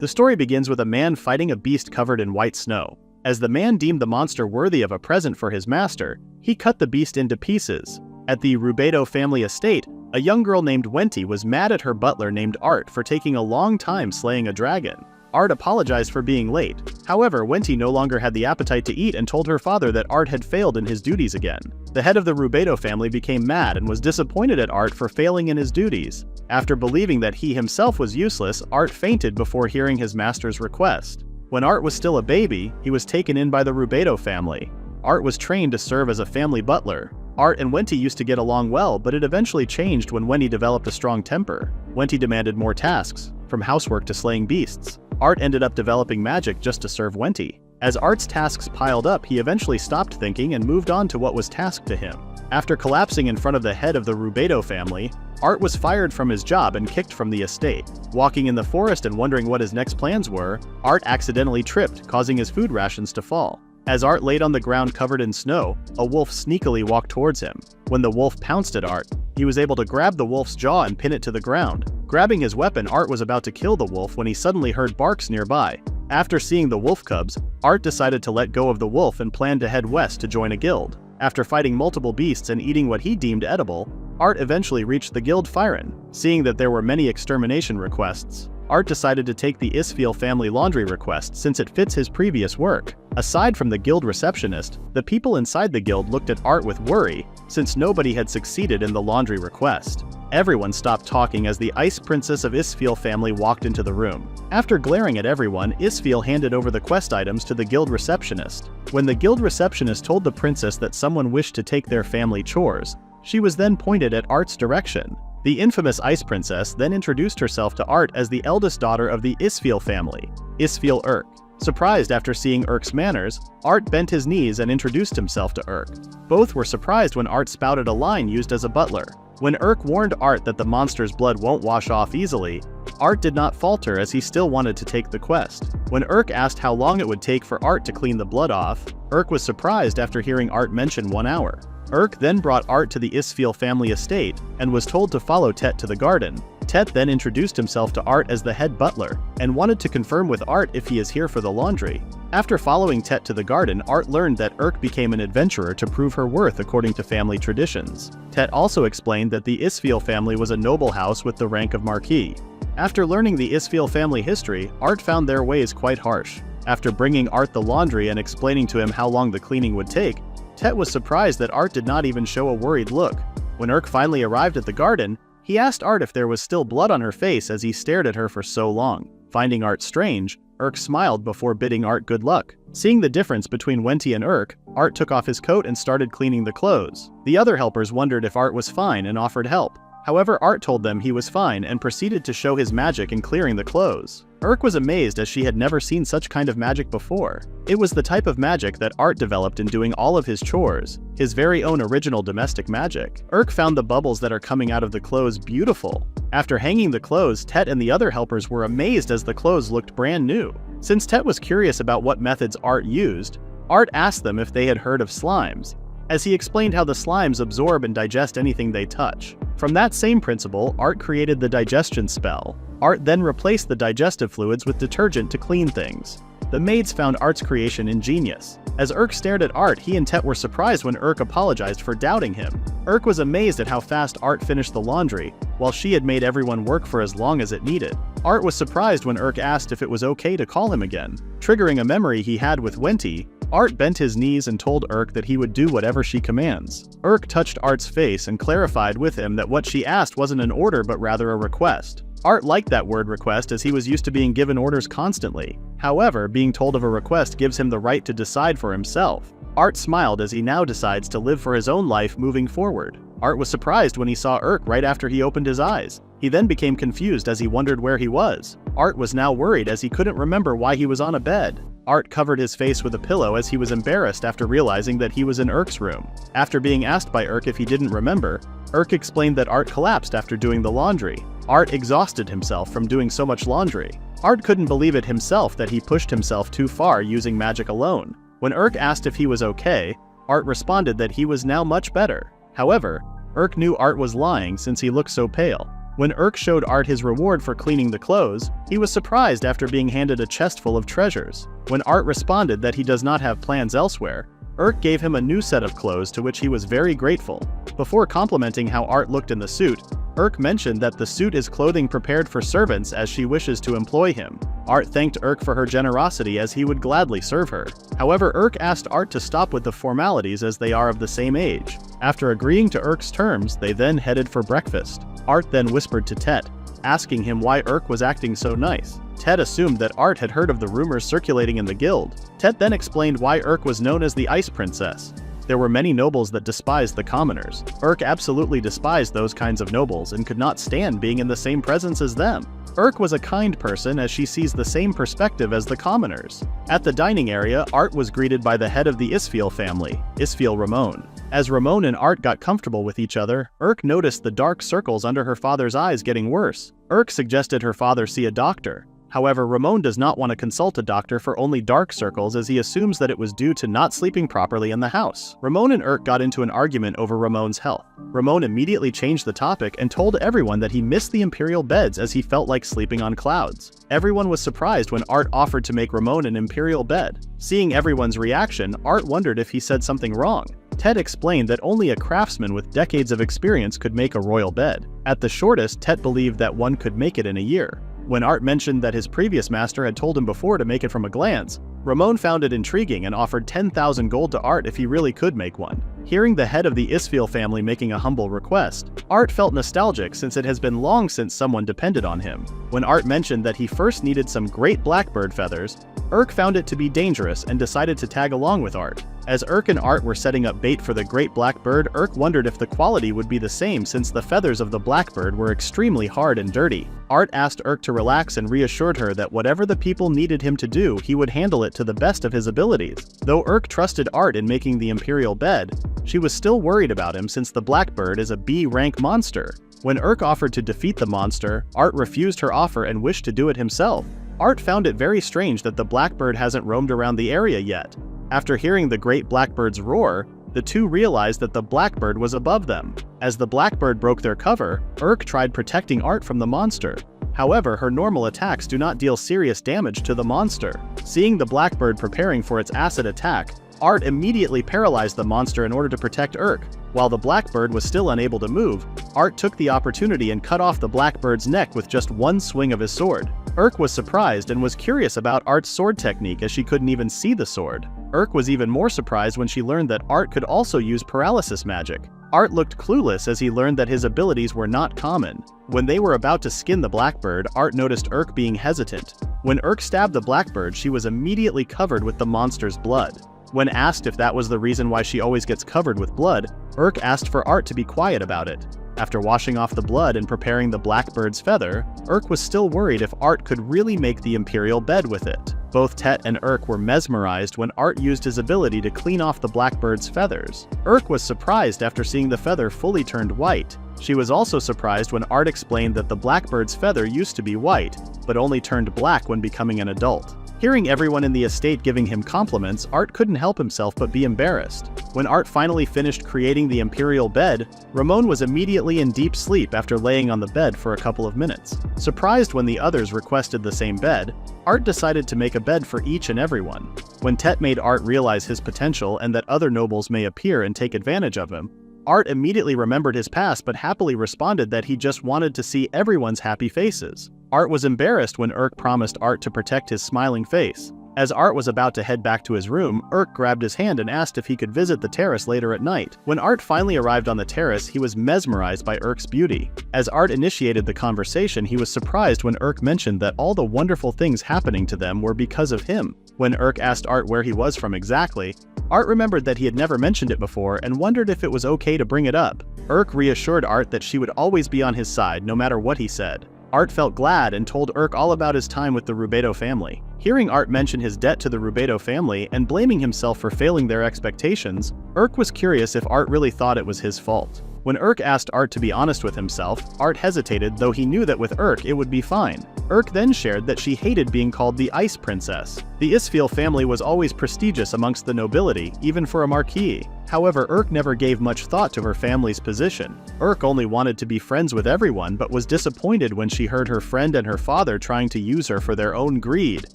The story begins with a man fighting a beast covered in white snow. As the man deemed the monster worthy of a present for his master, he cut the beast into pieces. At the Rubedo family estate, a young girl named Wenty was mad at her butler named Art for taking a long time slaying a dragon. Art apologized for being late. However, Wenty no longer had the appetite to eat and told her father that Art had failed in his duties again. The head of the Rubedo family became mad and was disappointed at Art for failing in his duties. After believing that he himself was useless, Art fainted before hearing his master's request. When Art was still a baby, he was taken in by the Rubedo family. Art was trained to serve as a family butler. Art and Wenty used to get along well, but it eventually changed when Wenty developed a strong temper. Wenty demanded more tasks, from housework to slaying beasts. Art ended up developing magic just to serve Wenty. As Art's tasks piled up, he eventually stopped thinking and moved on to what was tasked to him. After collapsing in front of the head of the Rubedo family, Art was fired from his job and kicked from the estate. Walking in the forest and wondering what his next plans were, Art accidentally tripped, causing his food rations to fall. As Art laid on the ground covered in snow, a wolf sneakily walked towards him. When the wolf pounced at Art, he was able to grab the wolf's jaw and pin it to the ground. Grabbing his weapon, Art was about to kill the wolf when he suddenly heard barks nearby. After seeing the wolf cubs, Art decided to let go of the wolf and planned to head west to join a guild. After fighting multiple beasts and eating what he deemed edible, Art eventually reached the guild Firen. Seeing that there were many extermination requests, Art decided to take the Isfiel family laundry request since it fits his previous work. Aside from the guild receptionist, the people inside the guild looked at Art with worry, since nobody had succeeded in the laundry request. Everyone stopped talking as the Ice Princess of Isfiel family walked into the room. After glaring at everyone, Isfiel handed over the quest items to the guild receptionist. When the guild receptionist told the princess that someone wished to take their family chores, she was then pointed at Art's direction. The infamous Ice Princess then introduced herself to Art as the eldest daughter of the Isfiel family, Isfiel Urk. Surprised after seeing Urk's manners, Art bent his knees and introduced himself to Urk. Both were surprised when Art spouted a line used as a butler. When Urk warned Art that the monster's blood won't wash off easily, Art did not falter as he still wanted to take the quest. When Urk asked how long it would take for Art to clean the blood off, Urk was surprised after hearing Art mention 1 hour. Urk then brought Art to the Isfiel family estate and was told to follow Tet to the garden. Tet then introduced himself to Art as the head butler and wanted to confirm with Art if he is here for the laundry. After following Tet to the garden, Art learned that Urk became an adventurer to prove her worth according to family traditions. Tet also explained that the Isfiel family was a noble house with the rank of Marquis. After learning the Isfiel family history, Art found their ways quite harsh. After bringing Art the laundry and explaining to him how long the cleaning would take, Tet was surprised that Art did not even show a worried look. When Urk finally arrived at the garden, he asked Art if there was still blood on her face as he stared at her for so long. Finding Art strange, Urk smiled before bidding Art good luck. Seeing the difference between Wenty and Urk, Art took off his coat and started cleaning the clothes. The other helpers wondered if Art was fine and offered help. However, Art told them he was fine and proceeded to show his magic in clearing the clothes. Urk was amazed as she had never seen such kind of magic before. It was the type of magic that Art developed in doing all of his chores, his very own original domestic magic. Urk found the bubbles that are coming out of the clothes beautiful. After hanging the clothes, Tet and the other helpers were amazed as the clothes looked brand new. Since Tet was curious about what methods Art used, Art asked them if they had heard of slimes, as he explained how the slimes absorb and digest anything they touch. From that same principle, Art created the digestion spell. Art then replaced the digestive fluids with detergent to clean things. The maids found Art's creation ingenious. As Urk stared at Art, he and Tet were surprised when Urk apologized for doubting him. Urk was amazed at how fast Art finished the laundry, while she had made everyone work for as long as it needed. Art was surprised when Urk asked if it was okay to call him again. Triggering a memory he had with Wenty, Art bent his knees and told Urk that he would do whatever she commands. Urk touched Art's face and clarified with him that what she asked wasn't an order but rather a request. Art liked that word request as he was used to being given orders constantly. However, being told of a request gives him the right to decide for himself. Art smiled as he now decides to live for his own life moving forward. Art was surprised when he saw Urk right after he opened his eyes. He then became confused as he wondered where he was. Art was now worried as he couldn't remember why he was on a bed. Art covered his face with a pillow as he was embarrassed after realizing that he was in Urk's room. After being asked by Urk if he didn't remember, Urk explained that Art collapsed after doing the laundry. Art exhausted himself from doing so much laundry. Art couldn't believe it himself that he pushed himself too far using magic alone. When Urk asked if he was okay, Art responded that he was now much better. However, Urk knew Art was lying since he looked so pale. When Urk showed Art his reward for cleaning the clothes, he was surprised after being handed a chest full of treasures. When Art responded that he does not have plans elsewhere, Urk gave him a new set of clothes to which he was very grateful. Before complimenting how Art looked in the suit, Urk mentioned that the suit is clothing prepared for servants as she wishes to employ him. Art thanked Urk for her generosity as he would gladly serve her. However, Urk asked Art to stop with the formalities as they are of the same age. After agreeing to Urk's terms, they then headed for breakfast. Art then whispered to Tet, asking him why Urk was acting so nice. Tet assumed that Art had heard of the rumors circulating in the guild. Tet then explained why Urk was known as the Ice Princess. There were many nobles that despised the commoners. Urk absolutely despised those kinds of nobles and could not stand being in the same presence as them. Urk was a kind person as she sees the same perspective as the commoners. At the dining area, Art was greeted by the head of the Isfiel family, Isfiel Ramon. As Ramon and Art got comfortable with each other, Urk noticed the dark circles under her father's eyes getting worse. Urk suggested her father see a doctor. However, Ramon does not want to consult a doctor for only dark circles as he assumes that it was due to not sleeping properly in the house. Ramon and Urk got into an argument over Ramon's health. Ramon immediately changed the topic and told everyone that he missed the imperial beds as he felt like sleeping on clouds. Everyone was surprised when Art offered to make Ramon an imperial bed. Seeing everyone's reaction, Art wondered if he said something wrong. Tet explained that only a craftsman with decades of experience could make a royal bed. At the shortest, Tet believed that one could make it in a year. When Art mentioned that his previous master had told him before to make it from a glance, Ramon found it intriguing and offered 10,000 gold to Art if he really could make one. Hearing the head of the Isfiel family making a humble request, Art felt nostalgic since it has been long since someone depended on him. When Art mentioned that he first needed some great blackbird feathers, Urk found it to be dangerous and decided to tag along with Art. As Urk and Art were setting up bait for the great blackbird, Urk wondered if the quality would be the same since the feathers of the blackbird were extremely hard and dirty. Art asked Urk to relax and reassured her that whatever the people needed him to do, he would handle it to the best of his abilities. Though Urk trusted Art in making the imperial bed, she was still worried about him since the blackbird is a B-rank monster. When Urk offered to defeat the monster, Art refused her offer and wished to do it himself. Art found it very strange that the blackbird hasn't roamed around the area yet. After hearing the great blackbird's roar, the two realized that the blackbird was above them. As the blackbird broke their cover, Urk tried protecting Art from the monster. However, her normal attacks do not deal serious damage to the monster. Seeing the blackbird preparing for its acid attack, Art immediately paralyzed the monster in order to protect Urk. While the blackbird was still unable to move, Art took the opportunity and cut off the blackbird's neck with just one swing of his sword. Urk was surprised and was curious about Art's sword technique as she couldn't even see the sword. Urk was even more surprised when she learned that Art could also use paralysis magic. Art looked clueless as he learned that his abilities were not common. When they were about to skin the blackbird, Art noticed Urk being hesitant. When Urk stabbed the blackbird, she was immediately covered with the monster's blood. When asked if that was the reason why she always gets covered with blood, Urk asked for Art to be quiet about it. After washing off the blood and preparing the blackbird's feather, Urk was still worried if Art could really make the imperial bed with it. Both Tet and Urk were mesmerized when Art used his ability to clean off the blackbird's feathers. Urk was surprised after seeing the feather fully turned white. She was also surprised when Art explained that the blackbird's feather used to be white, but only turned black when becoming an adult. Hearing everyone in the estate giving him compliments, Art couldn't help himself but be embarrassed. When Art finally finished creating the imperial bed, Ramon was immediately in deep sleep after laying on the bed for a couple of minutes. Surprised when the others requested the same bed, Art decided to make a bed for each and everyone. When Tet made Art realize his potential and that other nobles may appear and take advantage of him, Art immediately remembered his past but happily responded that he just wanted to see everyone's happy faces. Art was embarrassed when Urk promised Art to protect his smiling face. As Art was about to head back to his room, Urk grabbed his hand and asked if he could visit the terrace later at night. When Art finally arrived on the terrace, he was mesmerized by Urk's beauty. As Art initiated the conversation, he was surprised when Urk mentioned that all the wonderful things happening to them were because of him. When Urk asked Art where he was from exactly, Art remembered that he had never mentioned it before and wondered if it was okay to bring it up. Urk reassured Art that she would always be on his side no matter what he said. Art felt glad and told Urk all about his time with the Rubedo family. Hearing Art mention his debt to the Rubedo family and blaming himself for failing their expectations, Urk was curious if Art really thought it was his fault. When Urk asked Art to be honest with himself, Art hesitated, though he knew that with Urk it would be fine. Urk then shared that she hated being called the Ice Princess. The Isfeel family was always prestigious amongst the nobility, even for a marquis. However, Urk never gave much thought to her family's position. Urk only wanted to be friends with everyone, but was disappointed when she heard her friend and her father trying to use her for their own greed,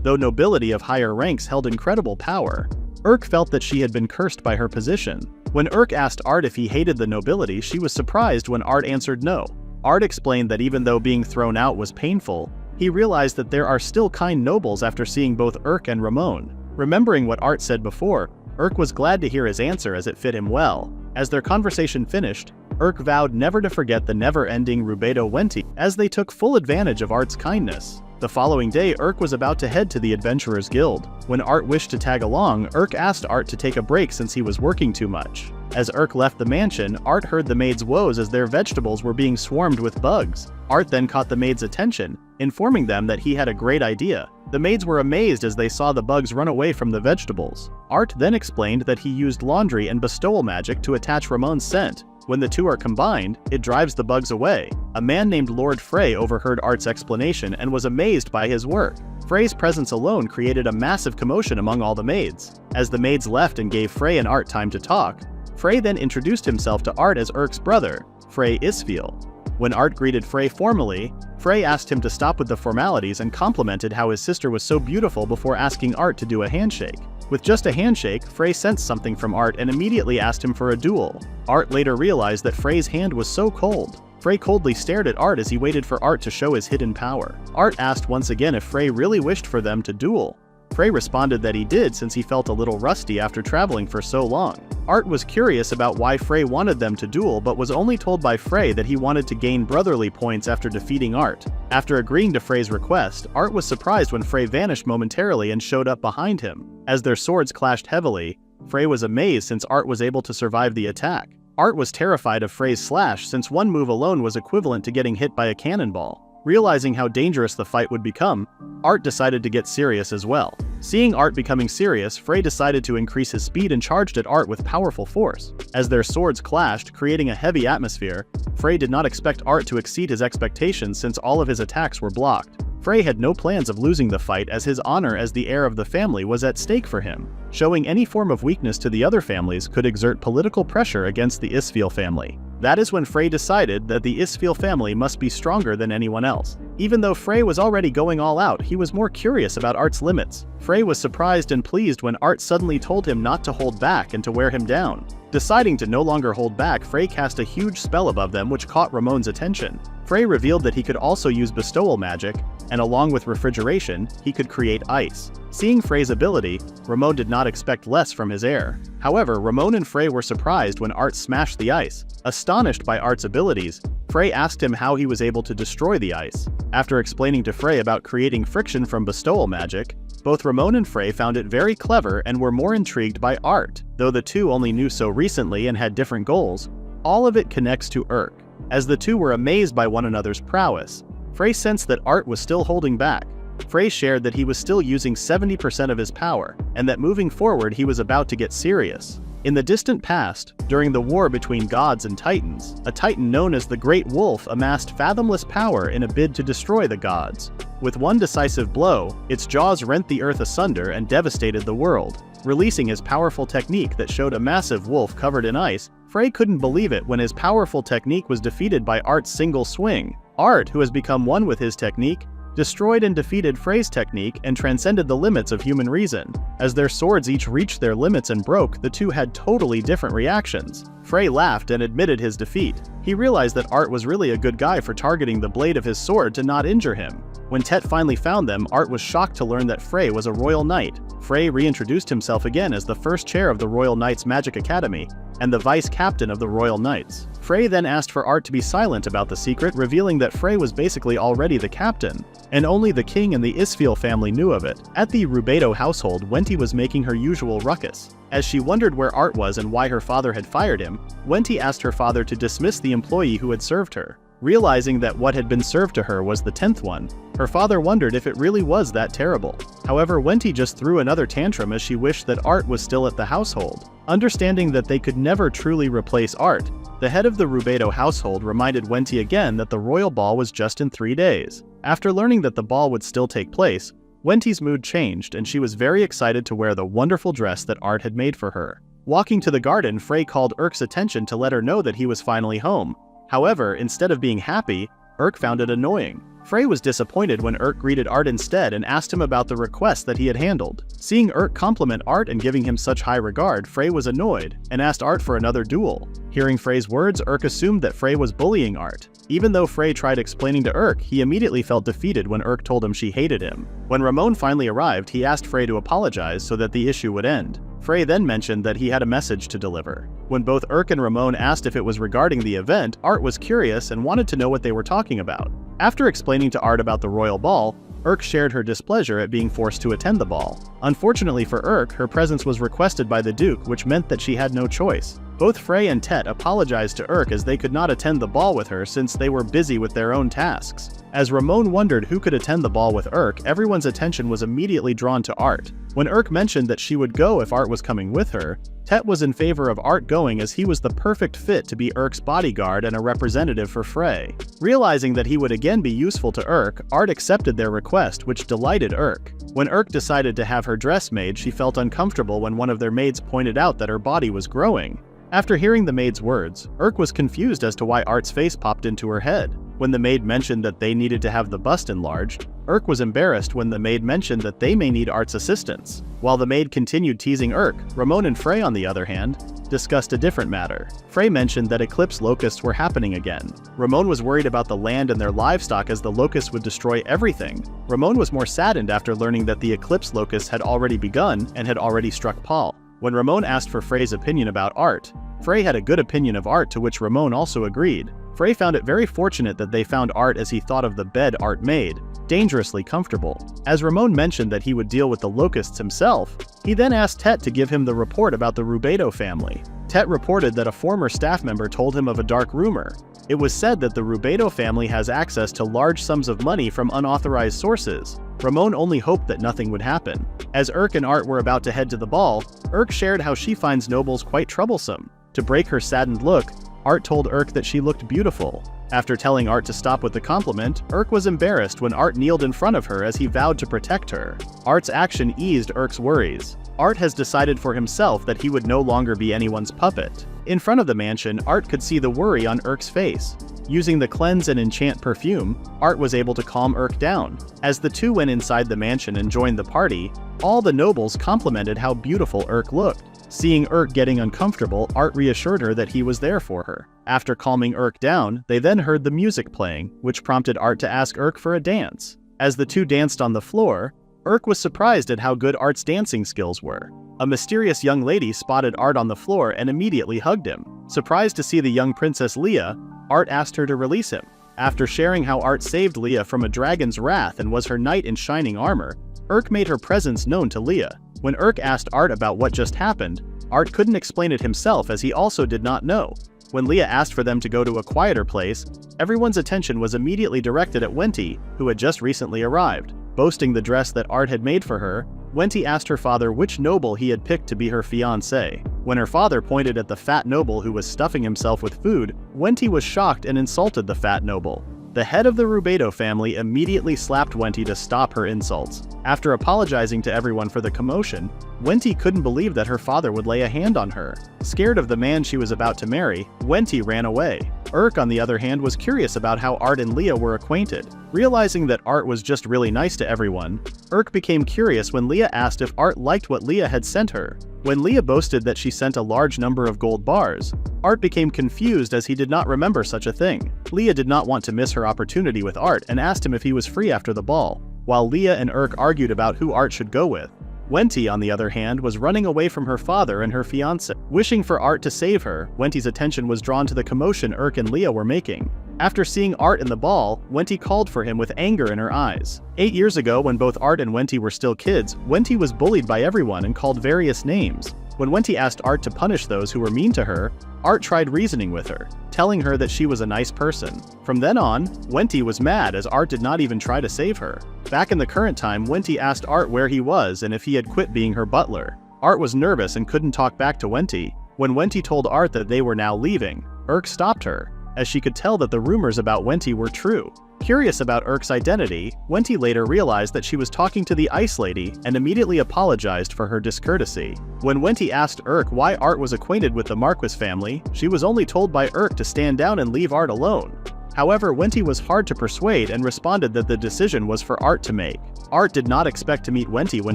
though nobility of higher ranks held incredible power. Urk felt that she had been cursed by her position. When Urk asked Art if he hated the nobility, she was surprised when Art answered no. Art explained that even though being thrown out was painful, he realized that there are still kind nobles after seeing both Urk and Ramon. Remembering what Art said before, Urk was glad to hear his answer as it fit him well. As their conversation finished, Urk vowed never to forget the never-ending Rubedo Wenti, as they took full advantage of Art's kindness. The following day, Urk was about to head to the Adventurers Guild. When Art wished to tag along, Urk asked Art to take a break since he was working too much. As Urk left the mansion, Art heard the maids' woes as their vegetables were being swarmed with bugs. Art then caught the maids' attention, informing them that he had a great idea. The maids were amazed as they saw the bugs run away from the vegetables. Art then explained that he used laundry and bestowal magic to attach Ramon's scent. When the two are combined, it drives the bugs away. A man named Lord Frey overheard Art's explanation and was amazed by his work. Frey's presence alone created a massive commotion among all the maids. As the maids left and gave Frey and Art time to talk, Frey then introduced himself to Art as Urk's brother, Frey Isfeel. When Art greeted Frey formally, Frey asked him to stop with the formalities and complimented how his sister was so beautiful before asking Art to do a handshake. With just a handshake, Frey sensed something from Art and immediately asked him for a duel. Art later realized that Frey's hand was so cold. Frey coldly stared at Art as he waited for Art to show his hidden power. Art asked once again if Frey really wished for them to duel. Frey responded that he did since he felt a little rusty after traveling for so long. Art was curious about why Frey wanted them to duel, but was only told by Frey that he wanted to gain brotherly points after defeating Art. After agreeing to Frey's request, Art was surprised when Frey vanished momentarily and showed up behind him. As their swords clashed heavily, Frey was amazed since Art was able to survive the attack. Art was terrified of Frey's slash since one move alone was equivalent to getting hit by a cannonball. Realizing how dangerous the fight would become, Art decided to get serious as well. Seeing Art becoming serious, Frey decided to increase his speed and charged at Art with powerful force. As their swords clashed, creating a heavy atmosphere, Frey did not expect Art to exceed his expectations since all of his attacks were blocked. Frey had no plans of losing the fight as his honor as the heir of the family was at stake for him. Showing any form of weakness to the other families could exert political pressure against the Isfeel family. That is when Frey decided that the Isfeel family must be stronger than anyone else. Even though Frey was already going all out, he was more curious about Art's limits. Frey was surprised and pleased when Art suddenly told him not to hold back and to wear him down. Deciding to no longer hold back, Frey cast a huge spell above them which caught Ramon's attention. Frey revealed that he could also use bestowal magic, and along with refrigeration, he could create ice. Seeing Frey's ability, Ramon did not expect less from his heir. However, Ramon and Frey were surprised when Art smashed the ice. Astonished by Art's abilities, Frey asked him how he was able to destroy the ice. After explaining to Frey about creating friction from bestowal magic, both Ramon and Frey found it very clever and were more intrigued by Art. Though the two only knew so recently and had different goals, all of it connects to Urk. As the two were amazed by one another's prowess, Frey sensed that Art was still holding back. Frey shared that he was still using 70% of his power, and that moving forward he was about to get serious. In the distant past, during the war between gods and titans, a titan known as the Great Wolf amassed fathomless power in a bid to destroy the gods. With one decisive blow, its jaws rent the earth asunder and devastated the world. Releasing his powerful technique that showed a massive wolf covered in ice, Frey couldn't believe it when his powerful technique was defeated by Art's single swing. Art, who has become one with his technique, destroyed and defeated Frey's technique and transcended the limits of human reason. As their swords each reached their limits and broke, the two had totally different reactions. Frey laughed and admitted his defeat. He realized that Art was really a good guy for targeting the blade of his sword to not injure him. When Tet finally found them, Art was shocked to learn that Frey was a royal knight. Frey reintroduced himself again as the first chair of the Royal Knights Magic Academy and the vice captain of the Royal Knights. Frey then asked for Art to be silent about the secret, revealing that Frey was basically already the captain, and only the king and the Isfeel family knew of it. At the Rubedo household, Wenti was making her usual ruckus. As she wondered where Art was and why her father had fired him, Wenti asked her father to dismiss the employee who had served her. Realizing that what had been served to her was the 10th one, her father wondered if it really was that terrible. However, Wenty just threw another tantrum as she wished that Art was still at the household. Understanding that they could never truly replace Art, the head of the Rubedo household reminded Wenty again that the royal ball was just in 3 days. After learning that the ball would still take place, Wenty's mood changed and she was very excited to wear the wonderful dress that Art had made for her. Walking to the garden, Frey called Erk's attention to let her know that he was finally home. However, instead of being happy, Erk found it annoying. Frey was disappointed when Erk greeted Art instead and asked him about the request that he had handled. Seeing Erk compliment Art and giving him such high regard, Frey was annoyed and asked Art for another duel. Hearing Frey's words, Erk assumed that Frey was bullying Art. Even though Frey tried explaining to Erk, he immediately felt defeated when Erk told him she hated him. When Ramon finally arrived, he asked Frey to apologize so that the issue would end. Frey then mentioned that he had a message to deliver. When both Erk and Ramon asked if it was regarding the event, Art was curious and wanted to know what they were talking about. After explaining to Art about the royal ball, Erk shared her displeasure at being forced to attend the ball. Unfortunately for Erk, her presence was requested by the Duke, which meant that she had no choice. Both Frey and Tet apologized to Erk as they could not attend the ball with her since they were busy with their own tasks. As Ramon wondered who could attend the ball with Erk, everyone's attention was immediately drawn to Art. When Erk mentioned that she would go if Art was coming with her, Tet was in favor of Art going as he was the perfect fit to be Erk's bodyguard and a representative for Frey. Realizing that he would again be useful to Erk, Art accepted their request, which delighted Erk. When Erk decided to have her dress made, she felt uncomfortable when one of their maids pointed out that her body was growing. After hearing the maid's words, Erk was confused as to why Art's face popped into her head. When the maid mentioned that they needed to have the bust enlarged, Erk was embarrassed when the maid mentioned that they may need Art's assistance. While the maid continued teasing Erk, Ramon and Frey, on the other hand, discussed a different matter. Frey mentioned that eclipse locusts were happening again. Ramon was worried about the land and their livestock as the locusts would destroy everything. Ramon was more saddened after learning that the eclipse locusts had already begun and had already struck Paul. When Ramon asked for Frey's opinion about Art, Frey had a good opinion of Art, to which Ramon also agreed. Frey found it very fortunate that they found Art as he thought of the bed Art made, dangerously comfortable. As Ramon mentioned that he would deal with the locusts himself, he then asked Tet to give him the report about the Rubedo family. Tet reported that a former staff member told him of a dark rumor. It was said that the Rubedo family has access to large sums of money from unauthorized sources. Ramon only hoped that nothing would happen. As Erk and Art were about to head to the ball, Erk shared how she finds nobles quite troublesome. To break her saddened look, Art told Erk that she looked beautiful. After telling Art to stop with the compliment, Erk was embarrassed when Art kneeled in front of her as he vowed to protect her. Art's action eased Erk's worries. Art has decided for himself that he would no longer be anyone's puppet. In front of the mansion, Art could see the worry on Erk's face. Using the cleanse and enchant perfume, Art was able to calm Erk down. As the two went inside the mansion and joined the party, all the nobles complimented how beautiful Erk looked. Seeing Erk getting uncomfortable, Art reassured her that he was there for her. After calming Erk down, they then heard the music playing, which prompted Art to ask Erk for a dance. As the two danced on the floor, Erk was surprised at how good Art's dancing skills were. A mysterious young lady spotted Art on the floor and immediately hugged him. Surprised to see the young Princess Leah, Art asked her to release him. After sharing how Art saved Leah from a dragon's wrath and was her knight in shining armor, Erk made her presence known to Leah. When Erk asked Art about what just happened, Art couldn't explain it himself as he also did not know. When Leah asked for them to go to a quieter place, everyone's attention was immediately directed at Wenty, who had just recently arrived. Boasting the dress that Art had made for her, Wenty asked her father which noble he had picked to be her fiancé. When her father pointed at the fat noble who was stuffing himself with food, Wenty was shocked and insulted the fat noble. The head of the Rubedo family immediately slapped Wenty to stop her insults. After apologizing to everyone for the commotion, Wenty couldn't believe that her father would lay a hand on her. Scared of the man she was about to marry, Wenty ran away. Erk, on the other hand, was curious about how Art and Leah were acquainted. Realizing that Art was just really nice to everyone, Erk became curious when Leah asked if Art liked what Leah had sent her. When Leah boasted that she sent a large number of gold bars, Art became confused as he did not remember such a thing. Leah did not want to miss her opportunity with Art and asked him if he was free after the ball, while Leah and Erk argued about who Art should go with. Wenty, on the other hand, was running away from her father and her fiancé. Wishing for Art to save her, Wenty's attention was drawn to the commotion Erk and Leah were making. After seeing Art in the ball, Wenty called for him with anger in her eyes. 8 years ago, when both Art and Wenty were still kids, Wenty was bullied by everyone and called various names. When Wenty asked Art to punish those who were mean to her, Art tried reasoning with her, telling her that she was a nice person. From then on, Wenty was mad as Art did not even try to save her. Back in the current time, Wenty asked Art where he was and if he had quit being her butler. Art was nervous and couldn't talk back to Wenty. When Wenty told Art that they were now leaving, Urk stopped her, as she could tell that the rumors about Wenty were true. Curious about Urk's identity, Wenty later realized that she was talking to the Ice Lady and immediately apologized for her discourtesy. When Wenty asked Urk why Art was acquainted with the Marquis family, she was only told by Urk to stand down and leave Art alone. However, Wenty was hard to persuade and responded that the decision was for Art to make. Art did not expect to meet Wenty when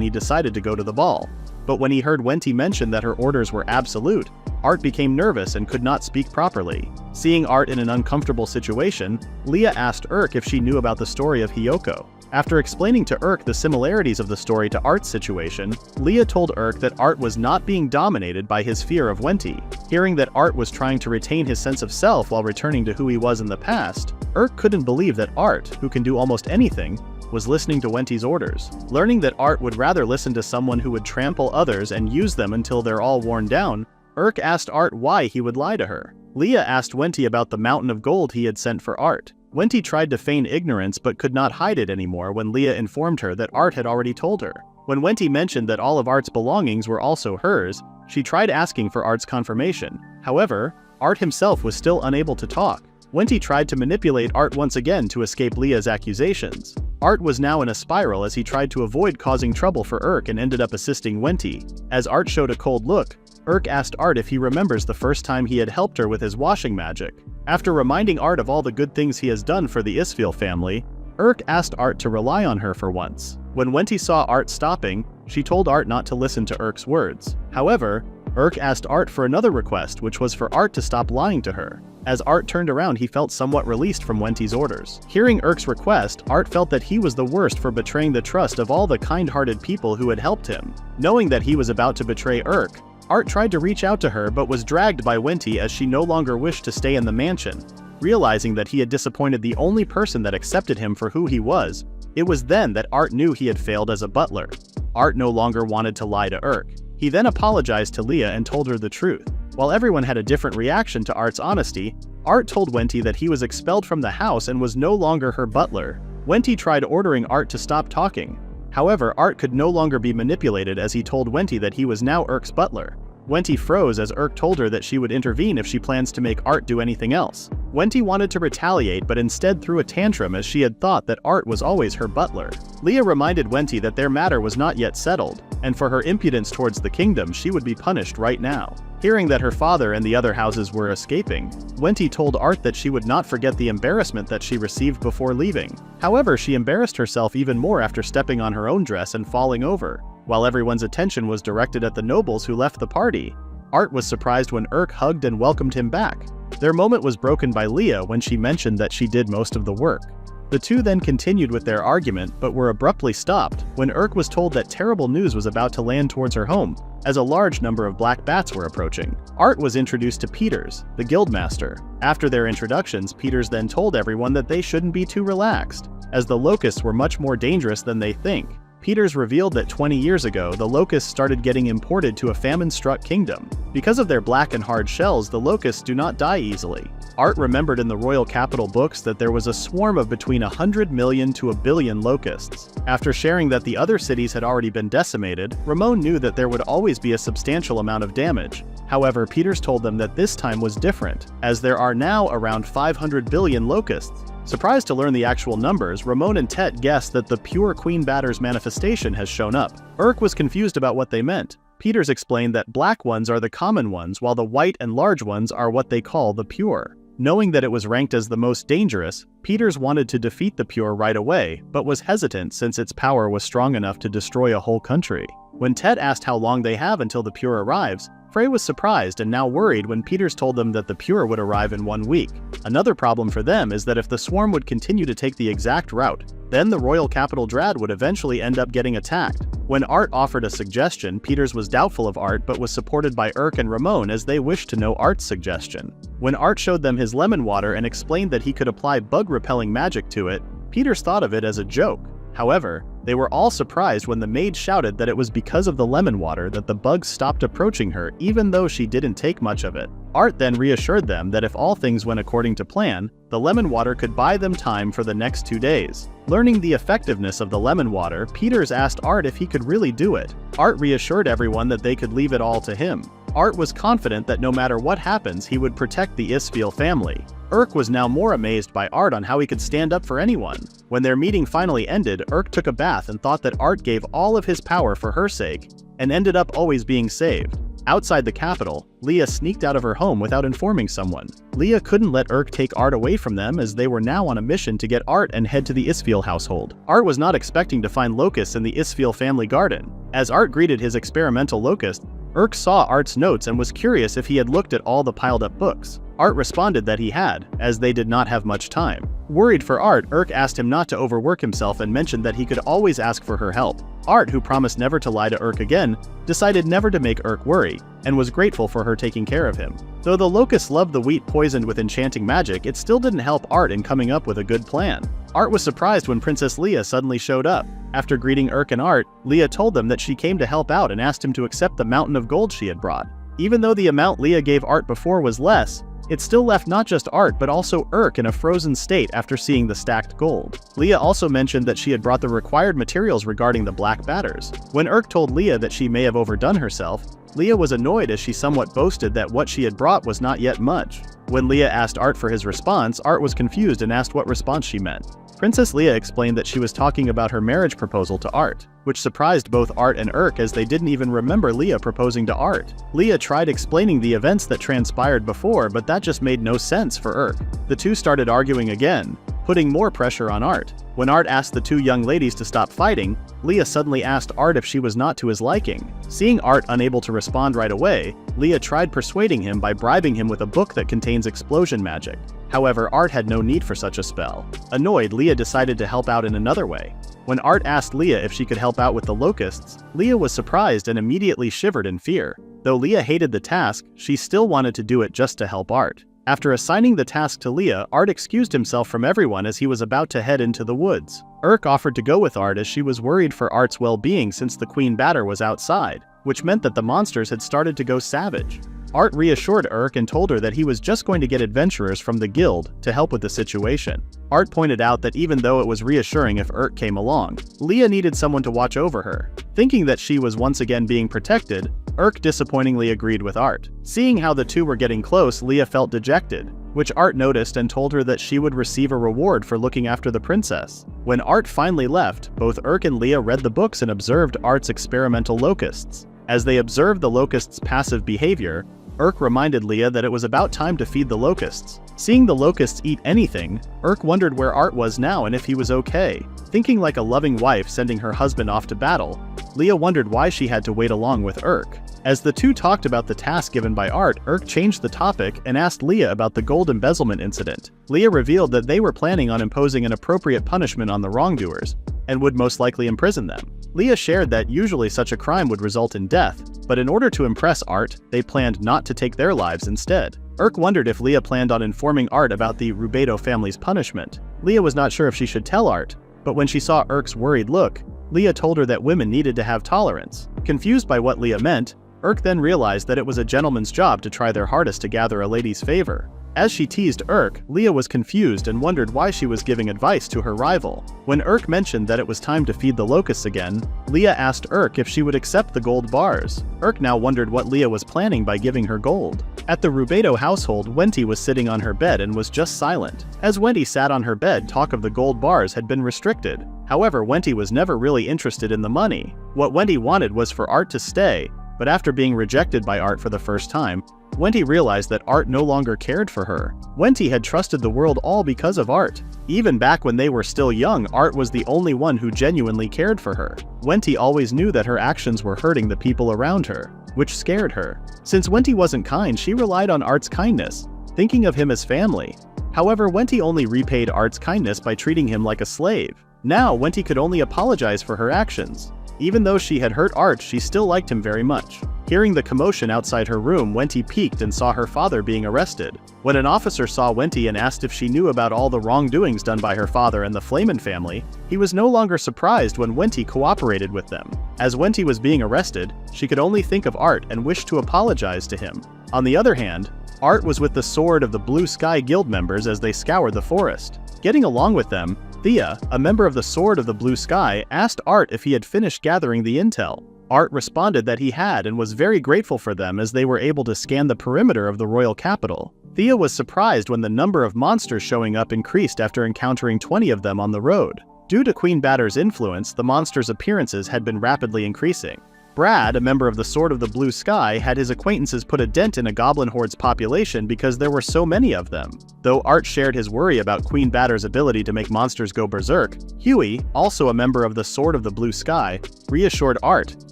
he decided to go to the ball. But when he heard Wenty mention that her orders were absolute, Art became nervous and could not speak properly. Seeing Art in an uncomfortable situation, Leah asked Urk if she knew about the story of Hiyoko. After explaining to Urk the similarities of the story to Art's situation, Leah told Urk that Art was not being dominated by his fear of Wenty. Hearing that Art was trying to retain his sense of self while returning to who he was in the past, Urk couldn't believe that Art, who can do almost anything, was listening to Wenty's orders. Learning that Art would rather listen to someone who would trample others and use them until they're all worn down, Urk asked Art why he would lie to her. Leah asked Wenty about the mountain of gold he had sent for Art. Wenty tried to feign ignorance but could not hide it anymore when Leah informed her that Art had already told her. When Wenty mentioned that all of Art's belongings were also hers, she tried asking for Art's confirmation. However, Art himself was still unable to talk. Wenty tried to manipulate Art once again to escape Leah's accusations. Art was now in a spiral as he tried to avoid causing trouble for Urk and ended up assisting Wenty. As Art showed a cold look, Urk asked Art if he remembers the first time he had helped her with his washing magic. After reminding Art of all the good things he has done for the Isfil family, Urk asked Art to rely on her for once. When Wenty saw Art stopping, she told Art not to listen to Urk's words. However, Urk asked Art for another request, which was for Art to stop lying to her. As Art turned around, he felt somewhat released from Wenty's orders. Hearing Urk's request, Art felt that he was the worst for betraying the trust of all the kind-hearted people who had helped him. Knowing that he was about to betray Urk, Art tried to reach out to her but was dragged by Wenty as she no longer wished to stay in the mansion. Realizing that he had disappointed the only person that accepted him for who he was, it was then that Art knew he had failed as a butler. Art no longer wanted to lie to Urk. He then apologized to Leah and told her the truth. While everyone had a different reaction to Art's honesty, Art told Wenty that he was expelled from the house and was no longer her butler. Wenty tried ordering Art to stop talking. However, Art could no longer be manipulated as he told Wenty that he was now Urk's butler. Wenty froze as Urk told her that she would intervene if she plans to make Art do anything else. Wenty wanted to retaliate but instead threw a tantrum as she had thought that Art was always her butler. Leah reminded Wenty that their matter was not yet settled, and for her impudence towards the kingdom she would be punished right now. Hearing that her father and the other houses were escaping, Wenty told Art that she would not forget the embarrassment that she received before leaving. However, she embarrassed herself even more after stepping on her own dress and falling over. While everyone's attention was directed at the nobles who left the party, Art was surprised when Urk hugged and welcomed him back. Their moment was broken by Leah when she mentioned that she did most of the work. The two then continued with their argument but were abruptly stopped when Urk was told that terrible news was about to land towards her home, as a large number of black bats were approaching. Art was introduced to Peters, the guildmaster. After their introductions, Peters then told everyone that they shouldn't be too relaxed, as the locusts were much more dangerous than they think. Peters revealed that 20 years ago, the locusts started getting imported to a famine-struck kingdom. Because of their black and hard shells, the locusts do not die easily. Art remembered in the royal capital books that there was a swarm of between 100 million to a billion locusts. After sharing that the other cities had already been decimated, Ramon knew that there would always be a substantial amount of damage. However, Peters told them that this time was different, as there are now around 500 billion locusts. Surprised to learn the actual numbers, Ramon and Tet guessed that the pure Queen Batter's manifestation has shown up. Urk was confused about what they meant. Peters explained that black ones are the common ones while the white and large ones are what they call the pure. Knowing that it was ranked as the most dangerous, Peters wanted to defeat the pure right away, but was hesitant since its power was strong enough to destroy a whole country. When Tet asked how long they have until the pure arrives, Frey was surprised and now worried when Peters told them that the pure would arrive in 1 week. Another problem for them is that if the swarm would continue to take the exact route, then the royal capital Drad would eventually end up getting attacked. When Art offered a suggestion, Peters was doubtful of Art but was supported by Urk and Ramon as they wished to know Art's suggestion. When Art showed them his lemon water and explained that he could apply bug-repelling magic to it, Peters thought of it as a joke. However, They were all surprised when the maid shouted that it was because of the lemon water that the bugs stopped approaching her even though she didn't take much of it. Art then reassured them that if all things went according to plan, the lemon water could buy them time for the next 2 days. Learning the effectiveness of the lemon water, Peters asked Art if he could really do it. Art reassured everyone that they could leave it all to him. Art was confident that no matter what happens, he would protect the Isfeel family. Urk was now more amazed by Art on how he could stand up for anyone. When their meeting finally ended, Urk took a bath and thought that Art gave all of his power for her sake, and ended up always being saved. Outside the capital, Leah sneaked out of her home without informing someone. Leah couldn't let Urk take Art away from them as they were now on a mission to get Art and head to the Isfeel household. Art was not expecting to find locusts in the Isfeel family garden. As Art greeted his experimental locust, Urk saw Art's notes and was curious if he had looked at all the piled-up books. Art responded that he had, as they did not have much time. Worried for Art, Urk asked him not to overwork himself and mentioned that he could always ask for her help. Art, who promised never to lie to Urk again, decided never to make Urk worry, and was grateful for her taking care of him. Though the locusts loved the wheat poisoned with enchanting magic, it still didn't help Art in coming up with a good plan. Art was surprised when Princess Leah suddenly showed up. After greeting Urk and Art, Leah told them that she came to help out and asked him to accept the mountain of gold she had brought. Even though the amount Leah gave Art before was less, it still left not just Art but also Urk in a frozen state after seeing the stacked gold. Leah also mentioned that she had brought the required materials regarding the black batters. When Urk told Leah that she may have overdone herself, Leah was annoyed as she somewhat boasted that what she had brought was not yet much. When Leah asked Art for his response, Art was confused and asked what response she meant. Princess Leah explained that she was talking about her marriage proposal to Art, which surprised both Art and Urk as they didn't even remember Leah proposing to Art. Leah tried explaining the events that transpired before, but that just made no sense for Urk. The two started arguing again, putting more pressure on Art. When Art asked the two young ladies to stop fighting, Leah suddenly asked Art if she was not to his liking. Seeing Art unable to respond right away, Leah tried persuading him by bribing him with a book that contains explosion magic. However, Art had no need for such a spell. Annoyed, Leah decided to help out in another way. When Art asked Leah if she could help out with the locusts, Leah was surprised and immediately shivered in fear. Though Leah hated the task, she still wanted to do it just to help Art. After assigning the task to Leah, Art excused himself from everyone as he was about to head into the woods. Urk offered to go with Art as she was worried for Art's well-being since the Queen Batter was outside, which meant that the monsters had started to go savage. Art reassured Urk and told her that he was just going to get adventurers from the guild to help with the situation. Art pointed out that even though it was reassuring if Urk came along, Leah needed someone to watch over her. Thinking that she was once again being protected, Urk disappointingly agreed with Art. Seeing how the two were getting close, Leah felt dejected, which Art noticed and told her that she would receive a reward for looking after the princess. When Art finally left, both Urk and Leah read the books and observed Art's experimental locusts. As they observed the locusts' passive behavior, Urk reminded Leah that it was about time to feed the locusts. Seeing the locusts eat anything, Urk wondered where Art was now and if he was okay. Thinking like a loving wife sending her husband off to battle, Leah wondered why she had to wait along with Urk. As the two talked about the task given by Art, Urk changed the topic and asked Leah about the gold embezzlement incident. Leah revealed that they were planning on imposing an appropriate punishment on the wrongdoers, and would most likely imprison them. Leah shared that usually such a crime would result in death, but in order to impress Art, they planned not to take their lives instead. Urk wondered if Leah planned on informing Art about the Rubedo family's punishment. Leah was not sure if she should tell Art, but when she saw Urk's worried look, Leah told her that women needed to have tolerance. Confused by what Leah meant, Urk then realized that it was a gentleman's job to try their hardest to gather a lady's favor. As she teased Urk, Leah was confused and wondered why she was giving advice to her rival. When Urk mentioned that it was time to feed the locusts again, Leah asked Urk if she would accept the gold bars. Urk now wondered what Leah was planning by giving her gold. At the Rubedo household, Wendy was sitting on her bed and was just silent. As Wendy sat on her bed, talk of the gold bars had been restricted. However, Wendy was never really interested in the money. What Wendy wanted was for Art to stay, but after being rejected by Art for the first time, Wendy realized that Art no longer cared for her. Wendy had trusted the world all because of Art. Even back when they were still young, Art was the only one who genuinely cared for her. Wendy always knew that her actions were hurting the people around her, which scared her. Since Wendy wasn't kind, she relied on Art's kindness, thinking of him as family. However, Wendy only repaid Art's kindness by treating him like a slave. Now, Wendy could only apologize for her actions. Even though she had hurt Art, she still liked him very much. Hearing the commotion outside her room, Wenty peeked and saw her father being arrested. When an officer saw Wenty and asked if she knew about all the wrongdoings done by her father and the Flamen family, he was no longer surprised when Wenty cooperated with them. As Wenty was being arrested, she could only think of Art and wished to apologize to him. On the other hand, Art was with the Sword of the Blue Sky Guild members as they scoured the forest. Getting along with them, Thea, a member of the Sword of the Blue Sky, asked Art if he had finished gathering the intel. Art responded that he had and was very grateful for them as they were able to scan the perimeter of the royal capital. Thea was surprised when the number of monsters showing up increased after encountering 20 of them on the road. Due to Queen Batter's influence, the monsters' appearances had been rapidly increasing. Brad, a member of the Sword of the Blue Sky, had his acquaintances put a dent in a goblin horde's population because there were so many of them. Though Art shared his worry about Queen Batter's ability to make monsters go berserk, Huey, also a member of the Sword of the Blue Sky, reassured Art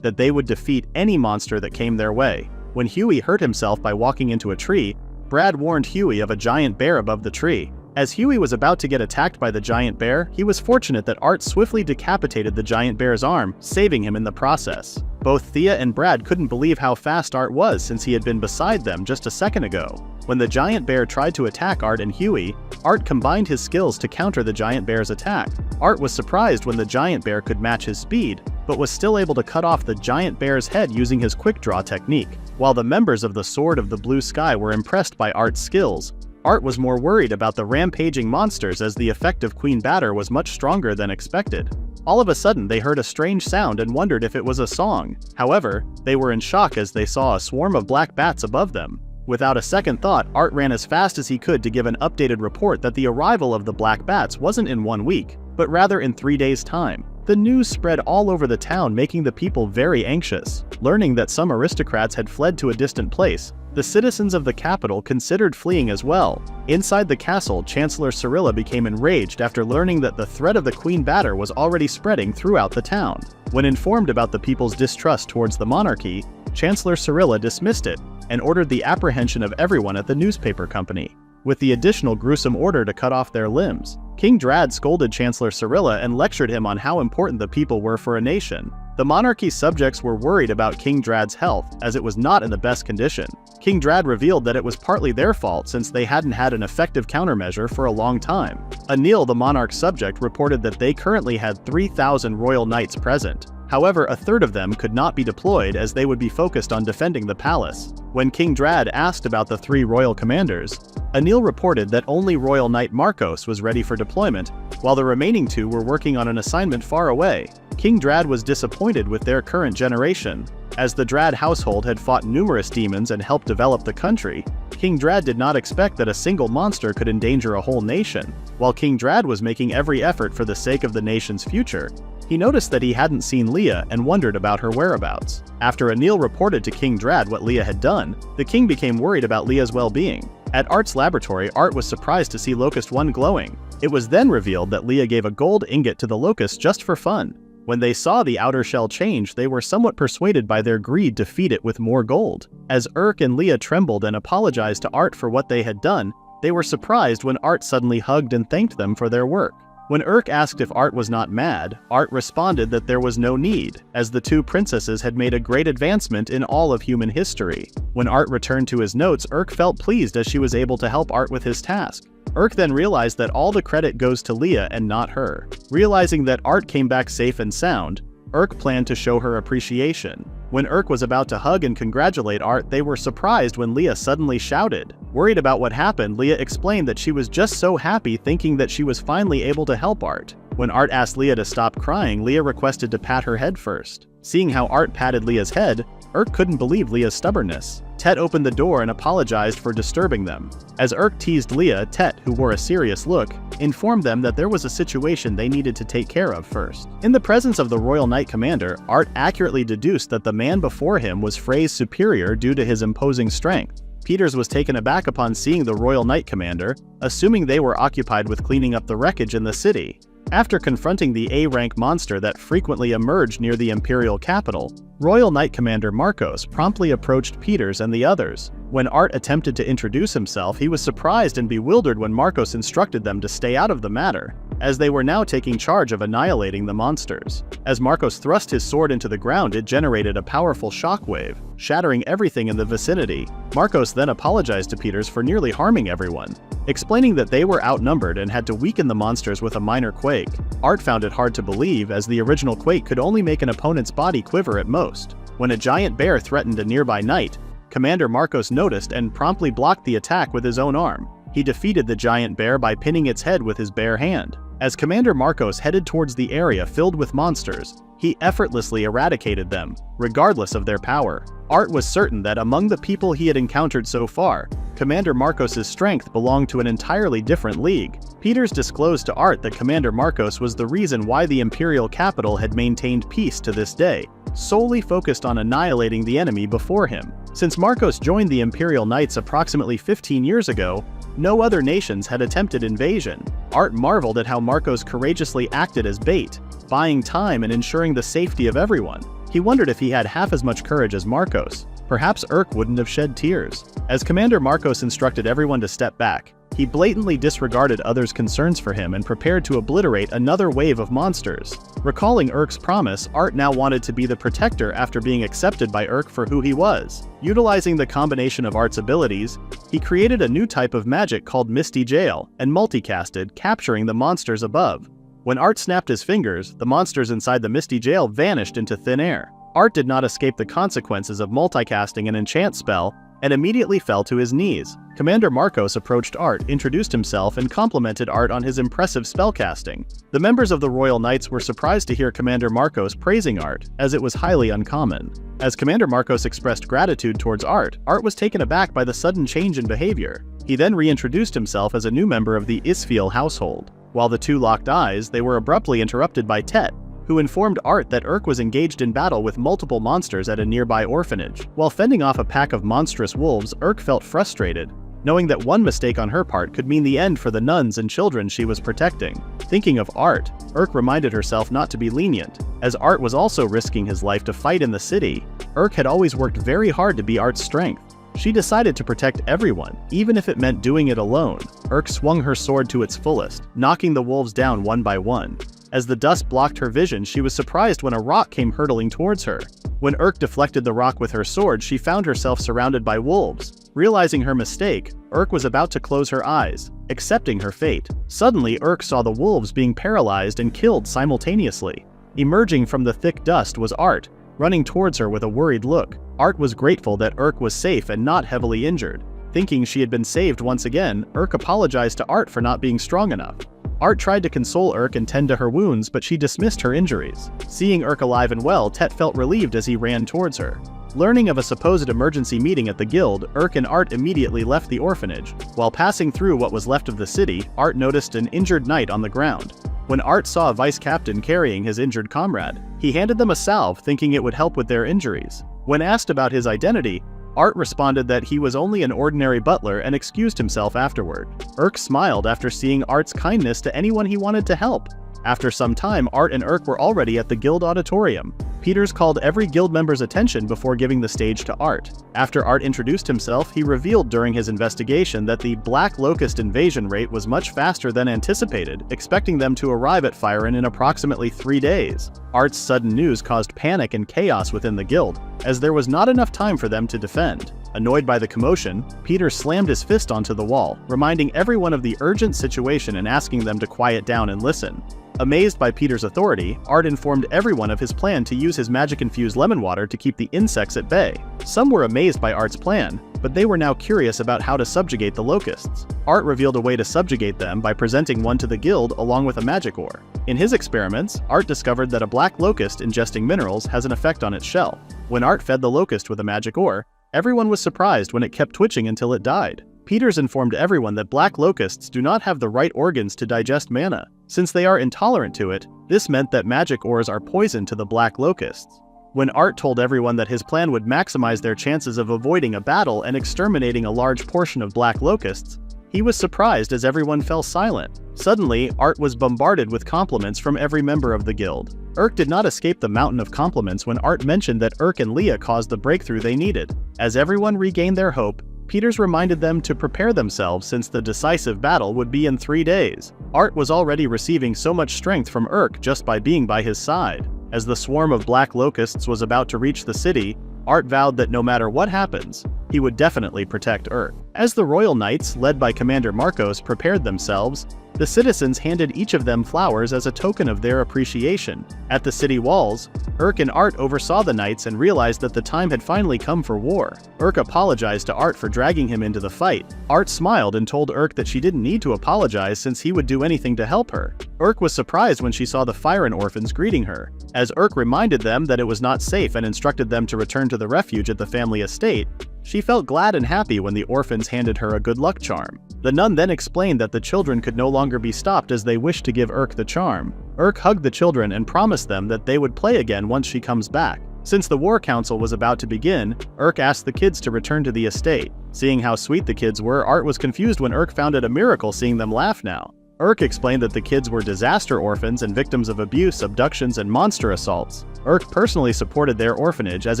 that they would defeat any monster that came their way. When Huey hurt himself by walking into a tree, Brad warned Huey of a giant bear above the tree. As Huey was about to get attacked by the giant bear, he was fortunate that Art swiftly decapitated the giant bear's arm, saving him in the process. Both Thea and Brad couldn't believe how fast Art was since he had been beside them just a second ago. When the giant bear tried to attack Art and Huey, Art combined his skills to counter the giant bear's attack. Art was surprised when the giant bear could match his speed, but was still able to cut off the giant bear's head using his quick draw technique. While the members of the Sword of the Blue Sky were impressed by Art's skills, Art was more worried about the rampaging monsters as the effect of Queen Batter was much stronger than expected. All of a sudden, they heard a strange sound and wondered if it was a song. However, they were in shock as they saw a swarm of black bats above them. Without a second thought, Art ran as fast as he could to give an updated report that the arrival of the black bats wasn't in 1 week, but rather in 3 days' time. The news spread all over the town, making the people very anxious. Learning that some aristocrats had fled to a distant place, the citizens of the capital considered fleeing as well. Inside the castle, Chancellor Cyrilla became enraged after learning that the threat of the Queen Batter was already spreading throughout the town. When informed about the people's distrust towards the monarchy, Chancellor Cyrilla dismissed it and ordered the apprehension of everyone at the newspaper company, with the additional gruesome order to cut off their limbs. King Drad scolded Chancellor Cyrilla and lectured him on how important the people were for a nation. The monarchy's subjects were worried about King Drad's health, as it was not in the best condition. King Drad revealed that it was partly their fault since they hadn't had an effective countermeasure for a long time. Anil, the monarch's subject, reported that they currently had 3,000 royal knights present. However, a third of them could not be deployed as they would be focused on defending the palace. When King Drad asked about the 3 royal commanders, Anil reported that only Royal Knight Marcos was ready for deployment, while the remaining 2 were working on an assignment far away. King Drad was disappointed with their current generation. As the Drad household had fought numerous demons and helped develop the country, King Drad did not expect that a single monster could endanger a whole nation. While King Drad was making every effort for the sake of the nation's future, he noticed that he hadn't seen Leah and wondered about her whereabouts. After Anil reported to King Drad what Leah had done, the king became worried about Leah's well-being. At Art's laboratory, Art was surprised to see Locust 1 glowing. It was then revealed that Leah gave a gold ingot to the Locust just for fun. When they saw the outer shell change, they were somewhat persuaded by their greed to feed it with more gold. As Urk and Leah trembled and apologized to Art for what they had done, they were surprised when Art suddenly hugged and thanked them for their work. When Urk asked if Art was not mad, Art responded that there was no need, as the 2 princesses had made a great advancement in all of human history. When Art returned to his notes, Urk felt pleased as she was able to help Art with his task. Urk then realized that all the credit goes to Leah and not her. Realizing that Art came back safe and sound, Urk planned to show her appreciation. When Urk was about to hug and congratulate Art, they were surprised when Leah suddenly shouted. Worried about what happened, Leah explained that she was just so happy thinking that she was finally able to help Art. When Art asked Leah to stop crying, Leah requested to pat her head first. Seeing how Art patted Leah's head, Urk couldn't believe Leah's stubbornness. Tet opened the door and apologized for disturbing them. As Urk teased Leah, Tet, who wore a serious look, informed them that there was a situation they needed to take care of first. In the presence of the Royal Knight Commander, Art accurately deduced that the man before him was Frey's superior due to his imposing strength. Peters was taken aback upon seeing the Royal Knight Commander, assuming they were occupied with cleaning up the wreckage in the city. After confronting the A-rank monster that frequently emerged near the Imperial capital, Royal Knight Commander Marcos promptly approached Peters and the others. When Art attempted to introduce himself, he was surprised and bewildered when Marcos instructed them to stay out of the matter. as they were now taking charge of annihilating the monsters. As Marcos thrust his sword into the ground, it generated a powerful shockwave, shattering everything in the vicinity. Marcos then apologized to Peters for nearly harming everyone, explaining that they were outnumbered and had to weaken the monsters with a minor quake. Art found it hard to believe, as the original quake could only make an opponent's body quiver at most. When a giant bear threatened a nearby knight, Commander Marcos noticed and promptly blocked the attack with his own arm. He defeated the giant bear by pinning its head with his bare hand. As Commander Marcos headed towards the area filled with monsters, he effortlessly eradicated them, regardless of their power. Art was certain that among the people he had encountered so far, Commander Marcos' strength belonged to an entirely different league. Peters disclosed to Art that Commander Marcos was the reason why the Imperial capital had maintained peace to this day, solely focused on annihilating the enemy before him. Since Marcos joined the Imperial Knights approximately 15 years ago, no other nations had attempted invasion. Art marveled at how Marcos courageously acted as bait, buying time and ensuring the safety of everyone. He wondered if he had half as much courage as Marcos. Perhaps Urk wouldn't have shed tears. As Commander Marcos instructed everyone to step back, he blatantly disregarded others' concerns for him and prepared to obliterate another wave of monsters. Recalling Urk's promise, Art now wanted to be the protector after being accepted by Urk for who he was. Utilizing the combination of Art's abilities, he created a new type of magic called Misty Jail and multicasted, capturing the monsters above. When Art snapped his fingers, the monsters inside the Misty Jail vanished into thin air. Art did not escape the consequences of multicasting an enchant spell and immediately fell to his knees. Commander Marcos approached Art, introduced himself, and complimented Art on his impressive spellcasting. The members of the Royal Knights were surprised to hear Commander Marcos praising Art, as it was highly uncommon. As Commander Marcos expressed gratitude towards Art, Art was taken aback by the sudden change in behavior. He then reintroduced himself as a new member of the Isfiel household. While the two locked eyes, they were abruptly interrupted by Tet, who informed Art that Urk was engaged in battle with multiple monsters at a nearby orphanage. While fending off a pack of monstrous wolves, Urk felt frustrated, knowing that one mistake on her part could mean the end for the nuns and children she was protecting. Thinking of Art, Urk reminded herself not to be lenient, as Art was also risking his life to fight in the city. Urk had always worked very hard to be Art's strength. She decided to protect everyone, even if it meant doing it alone. Urk swung her sword to its fullest, knocking the wolves down one by one. As the dust blocked her vision, she was surprised when a rock came hurtling towards her. When Urk deflected the rock with her sword, she found herself surrounded by wolves. Realizing her mistake, Urk was about to close her eyes, accepting her fate. Suddenly, Urk saw the wolves being paralyzed and killed simultaneously. Emerging from the thick dust was Art, running towards her with a worried look. Art was grateful that Urk was safe and not heavily injured. Thinking she had been saved once again, Urk apologized to Art for not being strong enough. Art tried to console Urk and tend to her wounds, but she dismissed her injuries. Seeing Urk alive and well, Tet felt relieved as he ran towards her. Learning of a supposed emergency meeting at the guild, Urk and Art immediately left the orphanage. While passing through what was left of the city, Art noticed an injured knight on the ground. When Art saw a vice captain carrying his injured comrade, he handed them a salve, thinking it would help with their injuries. When asked about his identity, Art responded that he was only an ordinary butler and excused himself afterward. Urk smiled after seeing Art's kindness to anyone he wanted to help. After some time, Art and Urk were already at the guild auditorium. Peters called every guild member's attention before giving the stage to Art. After Art introduced himself, he revealed during his investigation that the Black Locust invasion rate was much faster than anticipated, expecting them to arrive at Fyron in approximately 3 days. Art's sudden news caused panic and chaos within the guild, as there was not enough time for them to defend. Annoyed by the commotion, Peter slammed his fist onto the wall, reminding everyone of the urgent situation and asking them to quiet down and listen. Amazed by Peter's authority, Art informed everyone of his plan to use his magic-infused lemon water to keep the insects at bay. Some were amazed by Art's plan, but they were now curious about how to subjugate the locusts. Art revealed a way to subjugate them by presenting one to the guild along with a magic ore. In his experiments, Art discovered that a black locust ingesting minerals has an effect on its shell. When Art fed the locust with a magic ore, everyone was surprised when it kept twitching until it died. Peters informed everyone that black locusts do not have the right organs to digest mana. Since they are intolerant to it, this meant that magic ores are poison to the black locusts. When Art told everyone that his plan would maximize their chances of avoiding a battle and exterminating a large portion of black locusts, he was surprised as everyone fell silent. Suddenly, Art was bombarded with compliments from every member of the guild. Urk did not escape the mountain of compliments when Art mentioned that Urk and Leah caused the breakthrough they needed. As everyone regained their hope, Peters reminded them to prepare themselves since the decisive battle would be in 3 days. Art was already receiving so much strength from Urk just by being by his side. As the swarm of black locusts was about to reach the city, Art vowed that no matter what happens, he would definitely protect Urk. As the royal knights, led by Commander Marcos, prepared themselves, the citizens handed each of them flowers as a token of their appreciation. At the city walls, Urk and Art oversaw the knights and realized that the time had finally come for war. Urk apologized to Art for dragging him into the fight. Art smiled and told Urk that she didn't need to apologize since he would do anything to help her. Urk was surprised when she saw the Firen orphans greeting her. As Urk reminded them that it was not safe and instructed them to return to the refuge at the family estate, she felt glad and happy when the orphans handed her a good luck charm. The nun then explained that the children could no longer be stopped as they wished to give Urk the charm. Urk hugged the children and promised them that they would play again once she comes back. Since the war council was about to begin, Urk asked the kids to return to the estate. Seeing how sweet the kids were, Art was confused when Urk found it a miracle seeing them laugh now. Urk explained that the kids were disaster orphans and victims of abuse, abductions, and monster assaults. Urk personally supported their orphanage as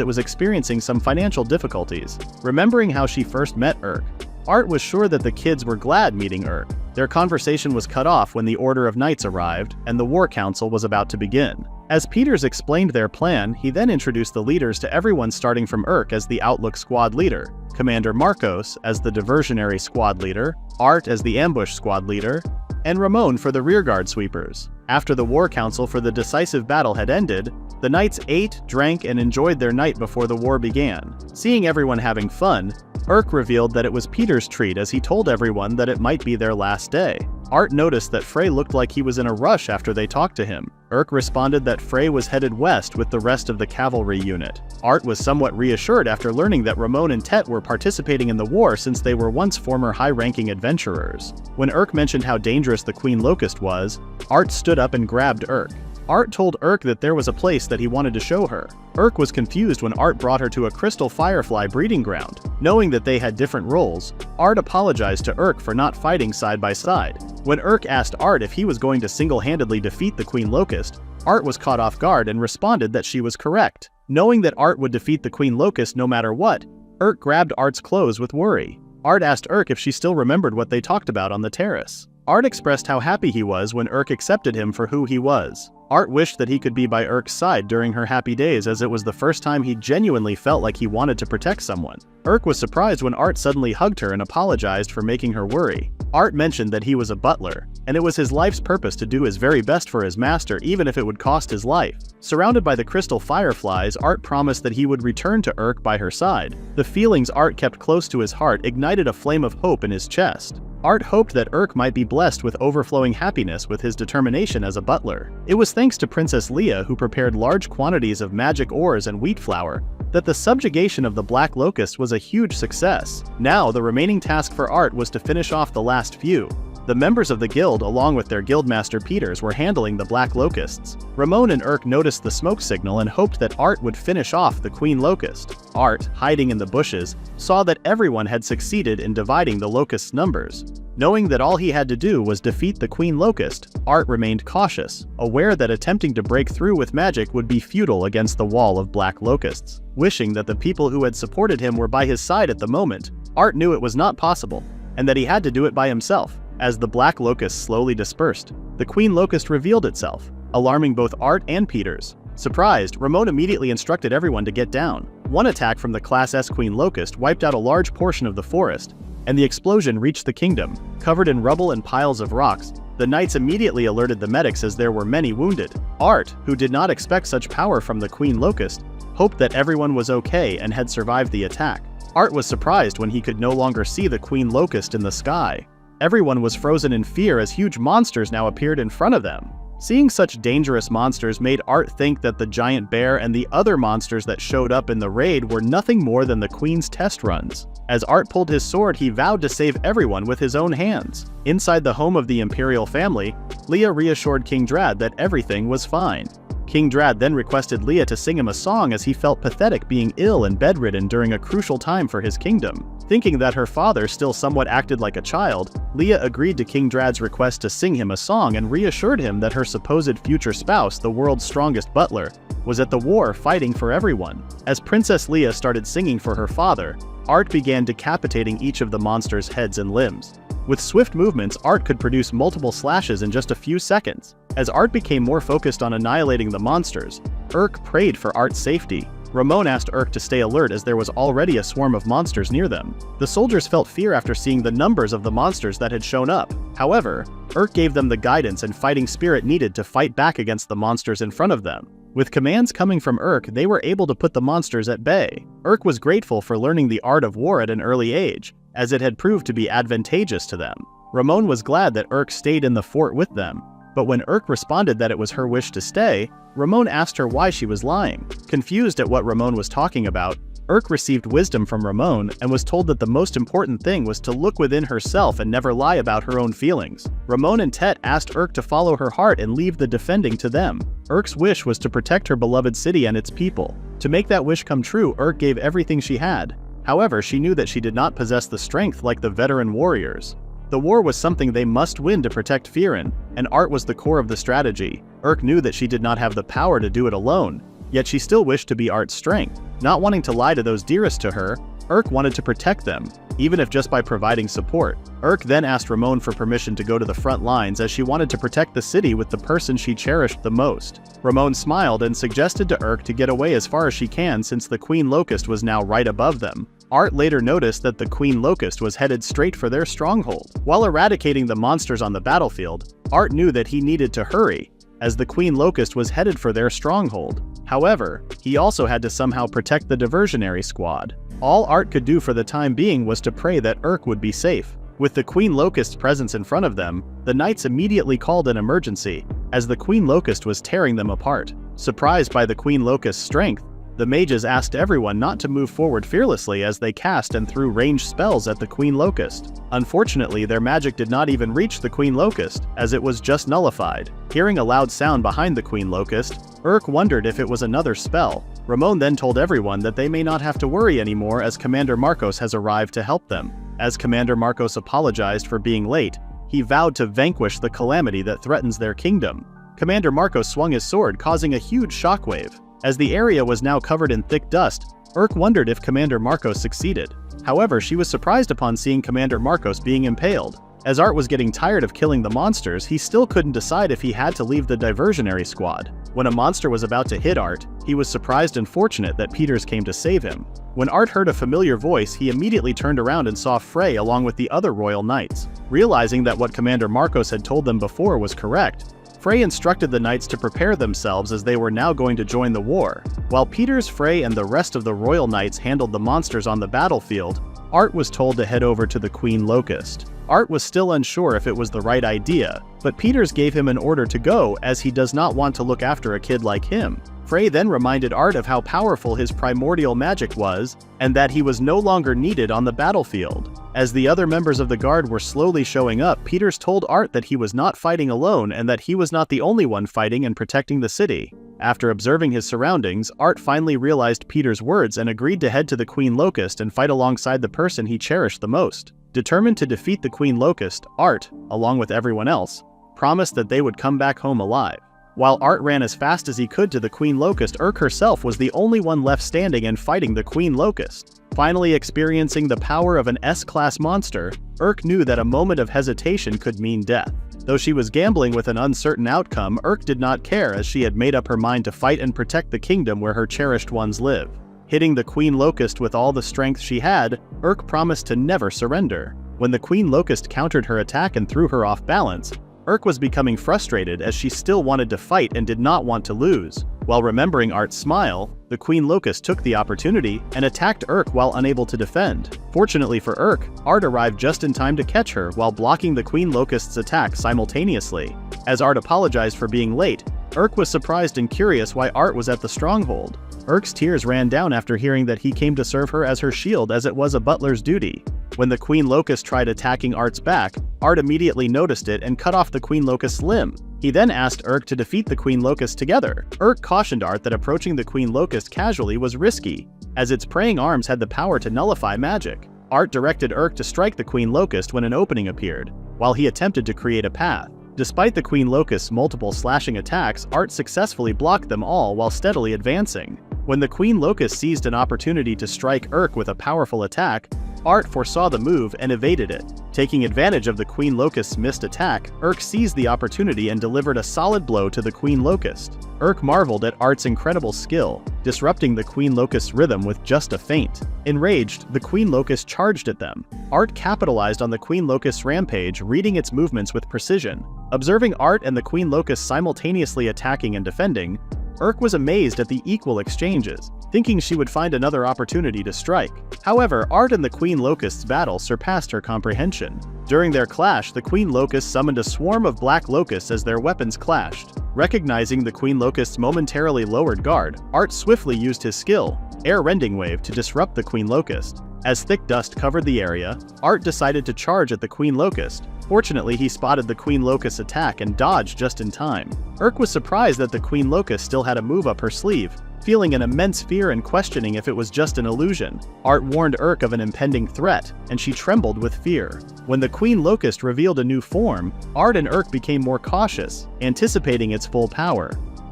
it was experiencing some financial difficulties. Remembering how she first met Urk, Art was sure that the kids were glad meeting Urk. Their conversation was cut off when the Order of Knights arrived and the War Council was about to begin. As Peters explained their plan, he then introduced the leaders to everyone, starting from Urk as the Outlook Squad leader, Commander Marcos as the Diversionary Squad leader, Art as the Ambush Squad leader, and Ramon for the rearguard sweepers. After the War Council for the decisive battle had ended, the knights ate, drank, and enjoyed their night before the war began. Seeing everyone having fun, Urk revealed that it was Peter's treat as he told everyone that it might be their last day. Art noticed that Frey looked like he was in a rush after they talked to him. Urk responded that Frey was headed west with the rest of the cavalry unit. Art was somewhat reassured after learning that Ramon and Tet were participating in the war since they were once former high-ranking adventurers. When Urk mentioned how dangerous the Queen Locust was, Art stood up and grabbed Urk. Art told Urk that there was a place that he wanted to show her. Urk was confused when Art brought her to a crystal firefly breeding ground. Knowing that they had different roles, Art apologized to Urk for not fighting side by side. When Urk asked Art if he was going to single-handedly defeat the Queen Locust, Art was caught off guard and responded that she was correct. Knowing that Art would defeat the Queen Locust no matter what, Urk grabbed Art's clothes with worry. Art asked Urk if she still remembered what they talked about on the terrace. Art expressed how happy he was when Urk accepted him for who he was. Art wished that he could be by Urk's side during her happy days, as it was the first time he genuinely felt like he wanted to protect someone. Urk was surprised when Art suddenly hugged her and apologized for making her worry. Art mentioned that he was a butler, and it was his life's purpose to do his very best for his master even if it would cost his life. Surrounded by the crystal fireflies, Art promised that he would return to Urk by her side. The feelings Art kept close to his heart ignited a flame of hope in his chest. Art hoped that Urk might be blessed with overflowing happiness with his determination as a butler. It was thanks to Princess Leia, who prepared large quantities of magic ores and wheat flour, that the subjugation of the Black Locust was a huge success. Now, the remaining task for Art was to finish off the last few. The members of the guild, along with their guildmaster Peters, were handling the Black Locusts. Ramon and Urk noticed the smoke signal and hoped that Art would finish off the Queen Locust. Art, hiding in the bushes, saw that everyone had succeeded in dividing the Locust's numbers. Knowing that all he had to do was defeat the Queen Locust, Art remained cautious, aware that attempting to break through with magic would be futile against the wall of Black Locusts. Wishing that the people who had supported him were by his side at the moment, Art knew it was not possible, and that he had to do it by himself. As the Black Locusts slowly dispersed, the Queen Locust revealed itself, alarming both Art and Peters. Surprised, Ramon immediately instructed everyone to get down. One attack from the Class S Queen Locust wiped out a large portion of the forest, and the explosion reached the kingdom. Covered in rubble and piles of rocks, the knights immediately alerted the medics as there were many wounded. Art, who did not expect such power from the Queen Locust, hoped that everyone was okay and had survived the attack. Art was surprised when he could no longer see the Queen Locust in the sky. Everyone was frozen in fear as huge monsters now appeared in front of them. Seeing such dangerous monsters made Art think that the giant bear and the other monsters that showed up in the raid were nothing more than the Queen's test runs. As Art pulled his sword, he vowed to save everyone with his own hands. Inside the home of the Imperial family, Leia reassured King Drad that everything was fine. King Drad then requested Leia to sing him a song as he felt pathetic being ill and bedridden during a crucial time for his kingdom. Thinking that her father still somewhat acted like a child, Leia agreed to King Drad's request to sing him a song and reassured him that her supposed future spouse, the world's strongest butler, was at the war fighting for everyone. As Princess Leia started singing for her father, Art began decapitating each of the monster's heads and limbs. With swift movements, Art could produce multiple slashes in just a few seconds. As Art became more focused on annihilating the monsters, Urk prayed for Art's safety. Ramon asked Urk to stay alert as there was already a swarm of monsters near them. The soldiers felt fear after seeing the numbers of the monsters that had shown up. However, Urk gave them the guidance and fighting spirit needed to fight back against the monsters in front of them. With commands coming from Urk, they were able to put the monsters at bay. Urk was grateful for learning the art of war at an early age, as it had proved to be advantageous to them. Ramon was glad that Urk stayed in the fort with them, but when Urk responded that it was her wish to stay, Ramon asked her why she was lying. Confused at what Ramon was talking about, Urk received wisdom from Ramon and was told that the most important thing was to look within herself and never lie about her own feelings. Ramon and Tet asked Urk to follow her heart and leave the defending to them. Urk's wish was to protect her beloved city and its people. To make that wish come true, Urk gave everything she had. However, she knew that she did not possess the strength like the veteran warriors. The war was something they must win to protect Firen, and Art was the core of the strategy. Urk knew that she did not have the power to do it alone, yet she still wished to be Art's strength. Not wanting to lie to those dearest to her, Urk wanted to protect them, even if just by providing support. Urk then asked Ramon for permission to go to the front lines as she wanted to protect the city with the person she cherished the most. Ramon smiled and suggested to Urk to get away as far as she can since the Queen Locust was now right above them. Art later noticed that the Queen Locust was headed straight for their stronghold. While eradicating the monsters on the battlefield, Art knew that he needed to hurry, as the Queen Locust was headed for their stronghold. However, he also had to somehow protect the diversionary squad. All Art could do for the time being was to pray that Urk would be safe. With the Queen Locust's presence in front of them, the knights immediately called an emergency, as the Queen Locust was tearing them apart. Surprised by the Queen Locust's strength, the mages asked everyone not to move forward fearlessly as they cast and threw ranged spells at the Queen Locust. Unfortunately, their magic did not even reach the Queen Locust, as it was just nullified. Hearing a loud sound behind the Queen Locust, Urk wondered if it was another spell. Ramon then told everyone that they may not have to worry anymore as Commander Marcos has arrived to help them. As Commander Marcos apologized for being late, he vowed to vanquish the calamity that threatens their kingdom. Commander Marcos swung his sword, causing a huge shockwave. As the area was now covered in thick dust, Urk wondered if Commander Marcos succeeded. However, she was surprised upon seeing Commander Marcos being impaled. As Art was getting tired of killing the monsters, he still couldn't decide if he had to leave the diversionary squad. When a monster was about to hit Art, he was surprised and fortunate that Peters came to save him. When Art heard a familiar voice, he immediately turned around and saw Frey along with the other royal knights. Realizing that what Commander Marcos had told them before was correct, Frey instructed the knights to prepare themselves as they were now going to join the war. While Peters, Frey, and the rest of the royal knights handled the monsters on the battlefield, Art was told to head over to the Queen Locust. Art was still unsure if it was the right idea, but Peters gave him an order to go as he does not want to look after a kid like him. Frey then reminded Art of how powerful his primordial magic was, and that he was no longer needed on the battlefield. As the other members of the guard were slowly showing up, Peters told Art that he was not fighting alone and that he was not the only one fighting and protecting the city. After observing his surroundings, Art finally realized Peters' words and agreed to head to the Queen Locust and fight alongside the person he cherished the most. Determined to defeat the Queen Locust, Art, along with everyone else, promised that they would come back home alive. While Art ran as fast as he could to the Queen Locust, Urk herself was the only one left standing and fighting the Queen Locust. Finally experiencing the power of an S-class monster, Urk knew that a moment of hesitation could mean death. Though she was gambling with an uncertain outcome, Urk did not care as she had made up her mind to fight and protect the kingdom where her cherished ones live. Hitting the Queen Locust with all the strength she had, Urk promised to never surrender. When the Queen Locust countered her attack and threw her off balance, Urk was becoming frustrated as she still wanted to fight and did not want to lose. While remembering Art's smile, the Queen Locust took the opportunity and attacked Urk while unable to defend. Fortunately for Urk, Art arrived just in time to catch her while blocking the Queen Locust's attack simultaneously. As Art apologized for being late, Urk was surprised and curious why Art was at the stronghold. Urk's tears ran down after hearing that he came to serve her as her shield as it was a butler's duty. When the Queen Locust tried attacking Art's back, Art immediately noticed it and cut off the Queen Locust's limb. He then asked Urk to defeat the Queen Locust together. Urk cautioned Art that approaching the Queen Locust casually was risky, as its preying arms had the power to nullify magic. Art directed Urk to strike the Queen Locust when an opening appeared, while he attempted to create a path. Despite the Queen Locust's multiple slashing attacks, Art successfully blocked them all while steadily advancing. When the Queen Locust seized an opportunity to strike Urk with a powerful attack, Art foresaw the move and evaded it. Taking advantage of the Queen Locust's missed attack, Urk seized the opportunity and delivered a solid blow to the Queen Locust. Urk marveled at Art's incredible skill, disrupting the Queen Locust's rhythm with just a feint. Enraged, the Queen Locust charged at them. Art capitalized on the Queen Locust's rampage, reading its movements with precision. Observing Art and the Queen Locust simultaneously attacking and defending, Urk was amazed at the equal exchanges, thinking she would find another opportunity to strike. However, Art and the Queen Locust's battle surpassed her comprehension. During their clash, the Queen Locust summoned a swarm of black locusts as their weapons clashed. Recognizing the Queen Locust's momentarily lowered guard, Art swiftly used his skill, Air Rending Wave, to disrupt the Queen Locust. As thick dust covered the area, Art decided to charge at the Queen Locust. Fortunately, he spotted the Queen Locust's attack and dodged just in time. Urk was surprised that the Queen Locust still had a move up her sleeve, feeling an immense fear and questioning if it was just an illusion. Art warned Urk of an impending threat, and she trembled with fear. When the Queen Locust revealed a new form, Art and Urk became more cautious, anticipating its full power.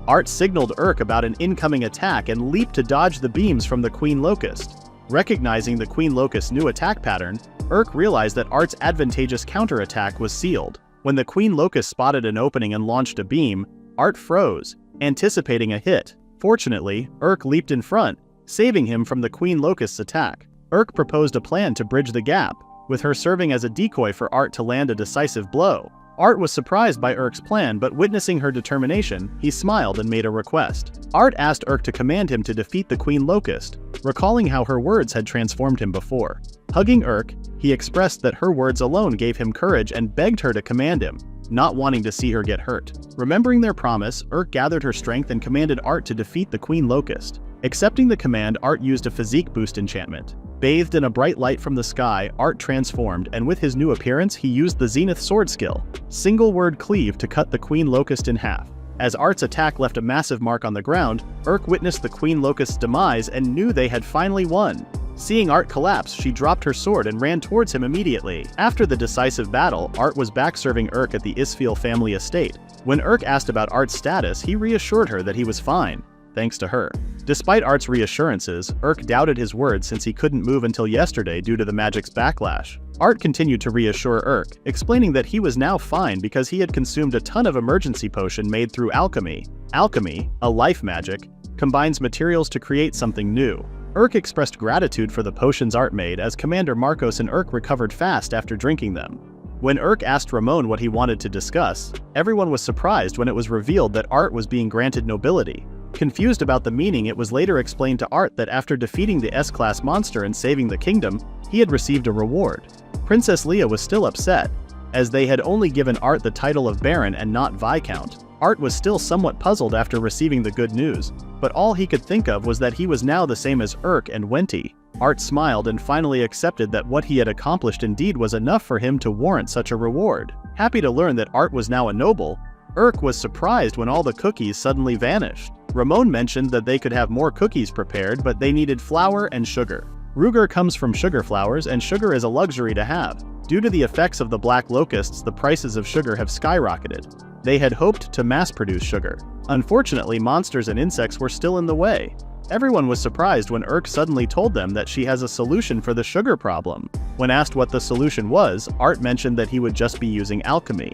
Art signaled Urk about an incoming attack and leaped to dodge the beams from the Queen Locust. Recognizing the Queen Locust's new attack pattern, Urk realized that Art's advantageous counterattack was sealed. When the Queen Locust spotted an opening and launched a beam, Art froze, anticipating a hit. Fortunately, Urk leaped in front, saving him from the Queen Locust's attack. Urk proposed a plan to bridge the gap, with her serving as a decoy for Art to land a decisive blow. Art was surprised by Urk's plan, but witnessing her determination, he smiled and made a request. Art asked Urk to command him to defeat the Queen Locust, recalling how her words had transformed him before. Hugging Urk, he expressed that her words alone gave him courage and begged her to command him, not wanting to see her get hurt. Remembering their promise, Urk gathered her strength and commanded Art to defeat the Queen Locust. Accepting the command, Art used a physique boost enchantment. Bathed in a bright light from the sky, Art transformed, and with his new appearance, he used the Zenith Sword skill, Single Word Cleave, to cut the Queen Locust in half. As Art's attack left a massive mark on the ground, Urk witnessed the Queen Locust's demise and knew they had finally won. Seeing Art collapse, she dropped her sword and ran towards him immediately. After the decisive battle, Art was back serving Urk at the Isfeel family estate. When Urk asked about Art's status, he reassured her that he was fine, thanks to her. Despite Art's reassurances, Urk doubted his words since he couldn't move until yesterday due to the magic's backlash. Art continued to reassure Urk, explaining that he was now fine because he had consumed a ton of emergency potion made through alchemy. Alchemy, a life magic, combines materials to create something new. Urk expressed gratitude for the potions Art made as Commander Marcos and Urk recovered fast after drinking them. When Urk asked Ramon what he wanted to discuss, everyone was surprised when it was revealed that Art was being granted nobility. Confused about the meaning, it was later explained to Art that after defeating the S-class monster and saving the kingdom, he had received a reward. Princess Leia was still upset, as they had only given Art the title of Baron and not Viscount. Art was still somewhat puzzled after receiving the good news, but all he could think of was that he was now the same as Urk and Wenti. Art smiled and finally accepted that what he had accomplished indeed was enough for him to warrant such a reward. Happy to learn that Art was now a noble, Urk was surprised when all the cookies suddenly vanished. Ramon mentioned that they could have more cookies prepared, but they needed flour and sugar. Ruger comes from sugar flowers, and sugar is a luxury to have. Due to the effects of the black locusts, the prices of sugar have skyrocketed. They had hoped to mass-produce sugar. Unfortunately, monsters and insects were still in the way. Everyone was surprised when Urk suddenly told them that she has a solution for the sugar problem. When asked what the solution was, Art mentioned that he would just be using alchemy.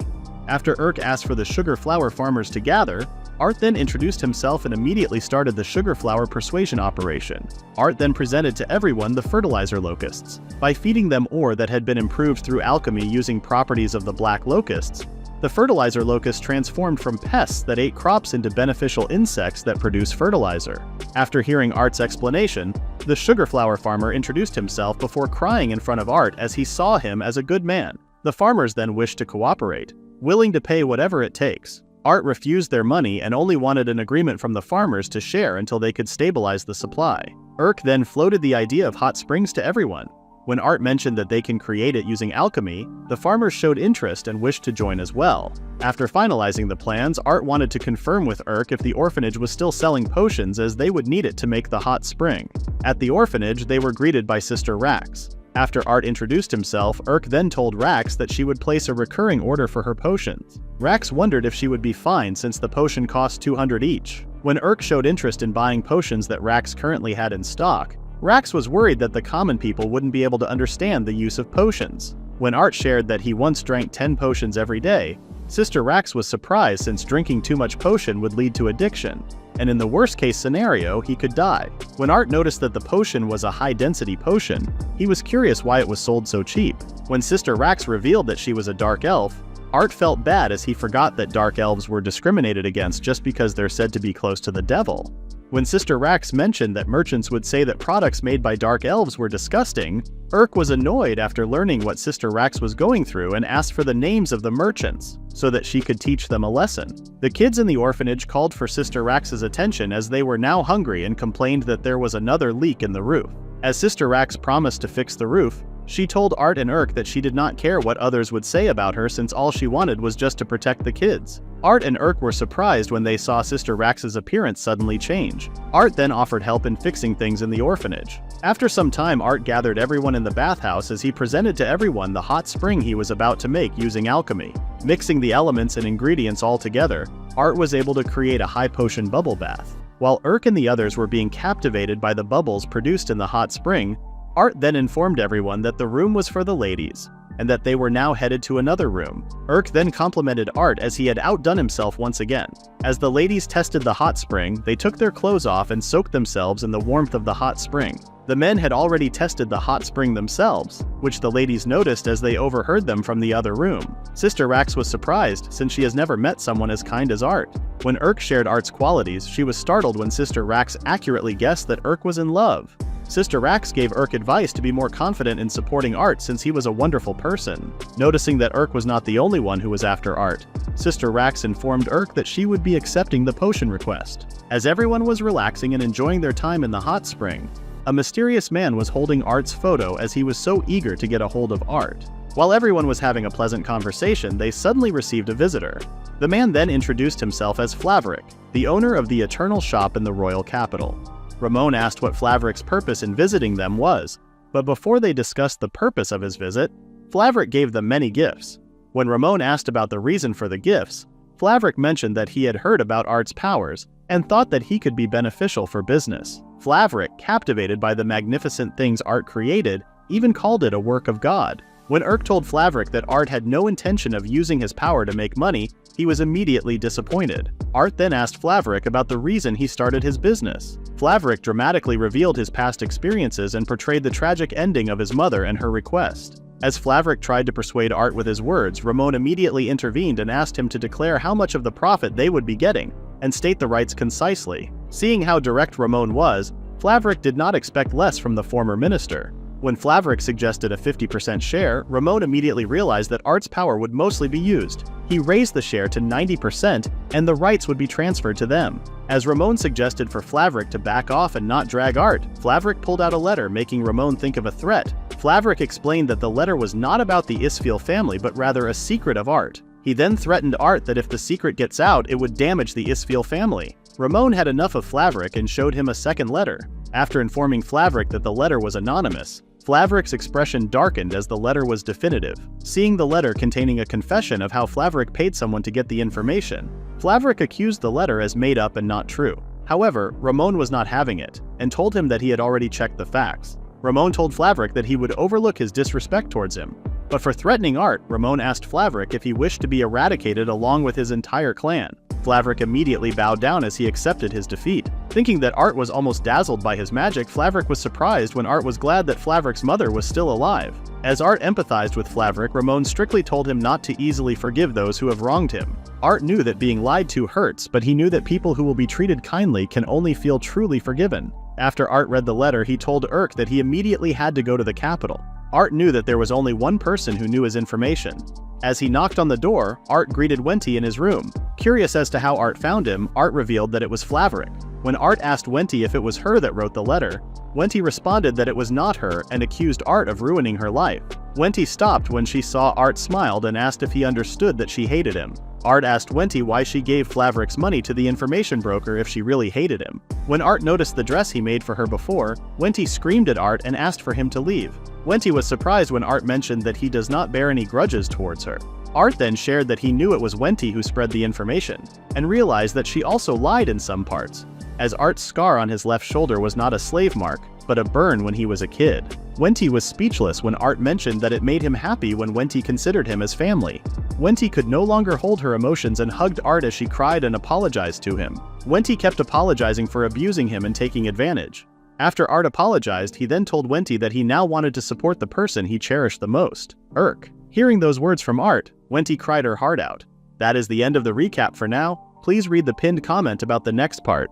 After Urk asked for the sugar flower farmers to gather, Art then introduced himself and immediately started the sugar flower persuasion operation. Art then presented to everyone the fertilizer locusts. By feeding them ore that had been improved through alchemy using properties of the black locusts, the fertilizer locusts transformed from pests that ate crops into beneficial insects that produce fertilizer. After hearing Art's explanation, the sugar flower farmer introduced himself before crying in front of Art as he saw him as a good man. The farmers then wished to cooperate, willing to pay whatever it takes. Art refused their money and only wanted an agreement from the farmers to share until they could stabilize the supply. Urk then floated the idea of hot springs to everyone. When Art mentioned that they can create it using alchemy, the farmers showed interest and wished to join as well. After finalizing the plans, Art wanted to confirm with Urk if the orphanage was still selling potions, as they would need it to make the hot spring. At the orphanage, they were greeted by Sister Rax. After Art introduced himself, Urk then told Rax that she would place a recurring order for her potions. Rax wondered if she would be fine since the potion cost 200 each. When Irk showed interest in buying potions that Rax currently had in stock, Rax was worried that the common people wouldn't be able to understand the use of potions. When Art shared that he once drank 10 potions every day, Sister Rax was surprised since drinking too much potion would lead to addiction, and in the worst-case scenario, he could die. When Art noticed that the potion was a high-density potion, he was curious why it was sold so cheap. When Sister Rax revealed that she was a dark elf, Art felt bad as he forgot that dark elves were discriminated against just because they're said to be close to the devil. When Sister Rax mentioned that merchants would say that products made by dark elves were disgusting, Irk was annoyed after learning what Sister Rax was going through and asked for the names of the merchants, so that she could teach them a lesson. The kids in the orphanage called for Sister Rax's attention as they were now hungry and complained that there was another leak in the roof. As Sister Rax promised to fix the roof, she told Art and Irk that she did not care what others would say about her since all she wanted was just to protect the kids. Art and Irk were surprised when they saw Sister Rax's appearance suddenly change. Art then offered help in fixing things in the orphanage. After some time, Art gathered everyone in the bathhouse as he presented to everyone the hot spring he was about to make using alchemy. Mixing the elements and ingredients all together, Art was able to create a high potion bubble bath. While Irk and the others were being captivated by the bubbles produced in the hot spring, Art then informed everyone that the room was for the ladies, and that they were now headed to another room. Irk then complimented Art as he had outdone himself once again. As the ladies tested the hot spring, they took their clothes off and soaked themselves in the warmth of the hot spring. The men had already tested the hot spring themselves, which the ladies noticed as they overheard them from the other room. Sister Rax was surprised since she has never met someone as kind as Art. When Irk shared Art's qualities, she was startled when Sister Rax accurately guessed that Irk was in love. Sister Rax gave Irk advice to be more confident in supporting Art since he was a wonderful person. Noticing that Irk was not the only one who was after Art, Sister Rax informed Irk that she would be accepting the potion request. As everyone was relaxing and enjoying their time in the hot spring, a mysterious man was holding Art's photo as he was so eager to get a hold of Art. While everyone was having a pleasant conversation, they suddenly received a visitor. The man then introduced himself as Flaverick, the owner of the Eternal Shop in the royal capital. Ramon asked what Flaverick's purpose in visiting them was, but before they discussed the purpose of his visit, Flaverick gave them many gifts. When Ramon asked about the reason for the gifts, Flaverick mentioned that he had heard about Art's powers and thought that he could be beneficial for business. Flaverick, captivated by the magnificent things Art created, even called it a work of God. When Irk told Flaverick that Art had no intention of using his power to make money, he was immediately disappointed. Art then asked Flaverick about the reason he started his business. Flaverick dramatically revealed his past experiences and portrayed the tragic ending of his mother and her request. As Flaverick tried to persuade Art with his words, Ramon immediately intervened and asked him to declare how much of the profit they would be getting, and state the rights concisely. Seeing how direct Ramon was, Flaverick did not expect less from the former minister. When Flaverick suggested a 50% share, Ramon immediately realized that Art's power would mostly be used. He raised the share to 90%, and the rights would be transferred to them. As Ramon suggested for Flaverick to back off and not drag Art, Flaverick pulled out a letter, making Ramon think of a threat. Flaverick explained that the letter was not about the Isfeel family but rather a secret of Art. He then threatened Art that if the secret gets out, it would damage the Isfeel family. Ramon had enough of Flaverick and showed him a second letter. After informing Flaverick that the letter was anonymous, Flaverick's expression darkened as the letter was definitive. Seeing the letter containing a confession of how Flaverick paid someone to get the information, Flaverick accused the letter as made up and not true. However, Ramon was not having it, and told him that he had already checked the facts. Ramon told Flaverick that he would overlook his disrespect towards him. But for threatening Art, Ramon asked Flaverick if he wished to be eradicated along with his entire clan. Flaverick immediately bowed down as he accepted his defeat. Thinking that Art was almost dazzled by his magic, Flaverick was surprised when Art was glad that Flaverick's mother was still alive. As Art empathized with Flaverick, Ramon strictly told him not to easily forgive those who have wronged him. Art knew that being lied to hurts, but he knew that people who will be treated kindly can only feel truly forgiven. After Art read the letter, he told Irk that he immediately had to go to the capital. Art knew that there was only one person who knew his information. As he knocked on the door, Art greeted Wenty in his room. Curious as to how Art found him, Art revealed that it was Flaverick. When Art asked Wenty if it was her that wrote the letter, Wenty responded that it was not her and accused Art of ruining her life. Wenty stopped when she saw Art smiled and asked if he understood that she hated him. Art asked Wenty why she gave Flaverick's money to the information broker if she really hated him. When Art noticed the dress he made for her before, Wenty screamed at Art and asked for him to leave. Wenty was surprised when Art mentioned that he does not bear any grudges towards her. Art then shared that he knew it was Wenti who spread the information, and realized that she also lied in some parts, as Art's scar on his left shoulder was not a slave mark, but a burn when he was a kid. Wenti was speechless when Art mentioned that it made him happy when Wenti considered him as family. Wenti could no longer hold her emotions and hugged Art as she cried and apologized to him. Wenti kept apologizing for abusing him and taking advantage. After Art apologized, he then told Wenti that he now wanted to support the person he cherished the most, Urk. Hearing those words from Art, Wenti cried her heart out. That is the end of the recap for now. Please read the pinned comment about the next part.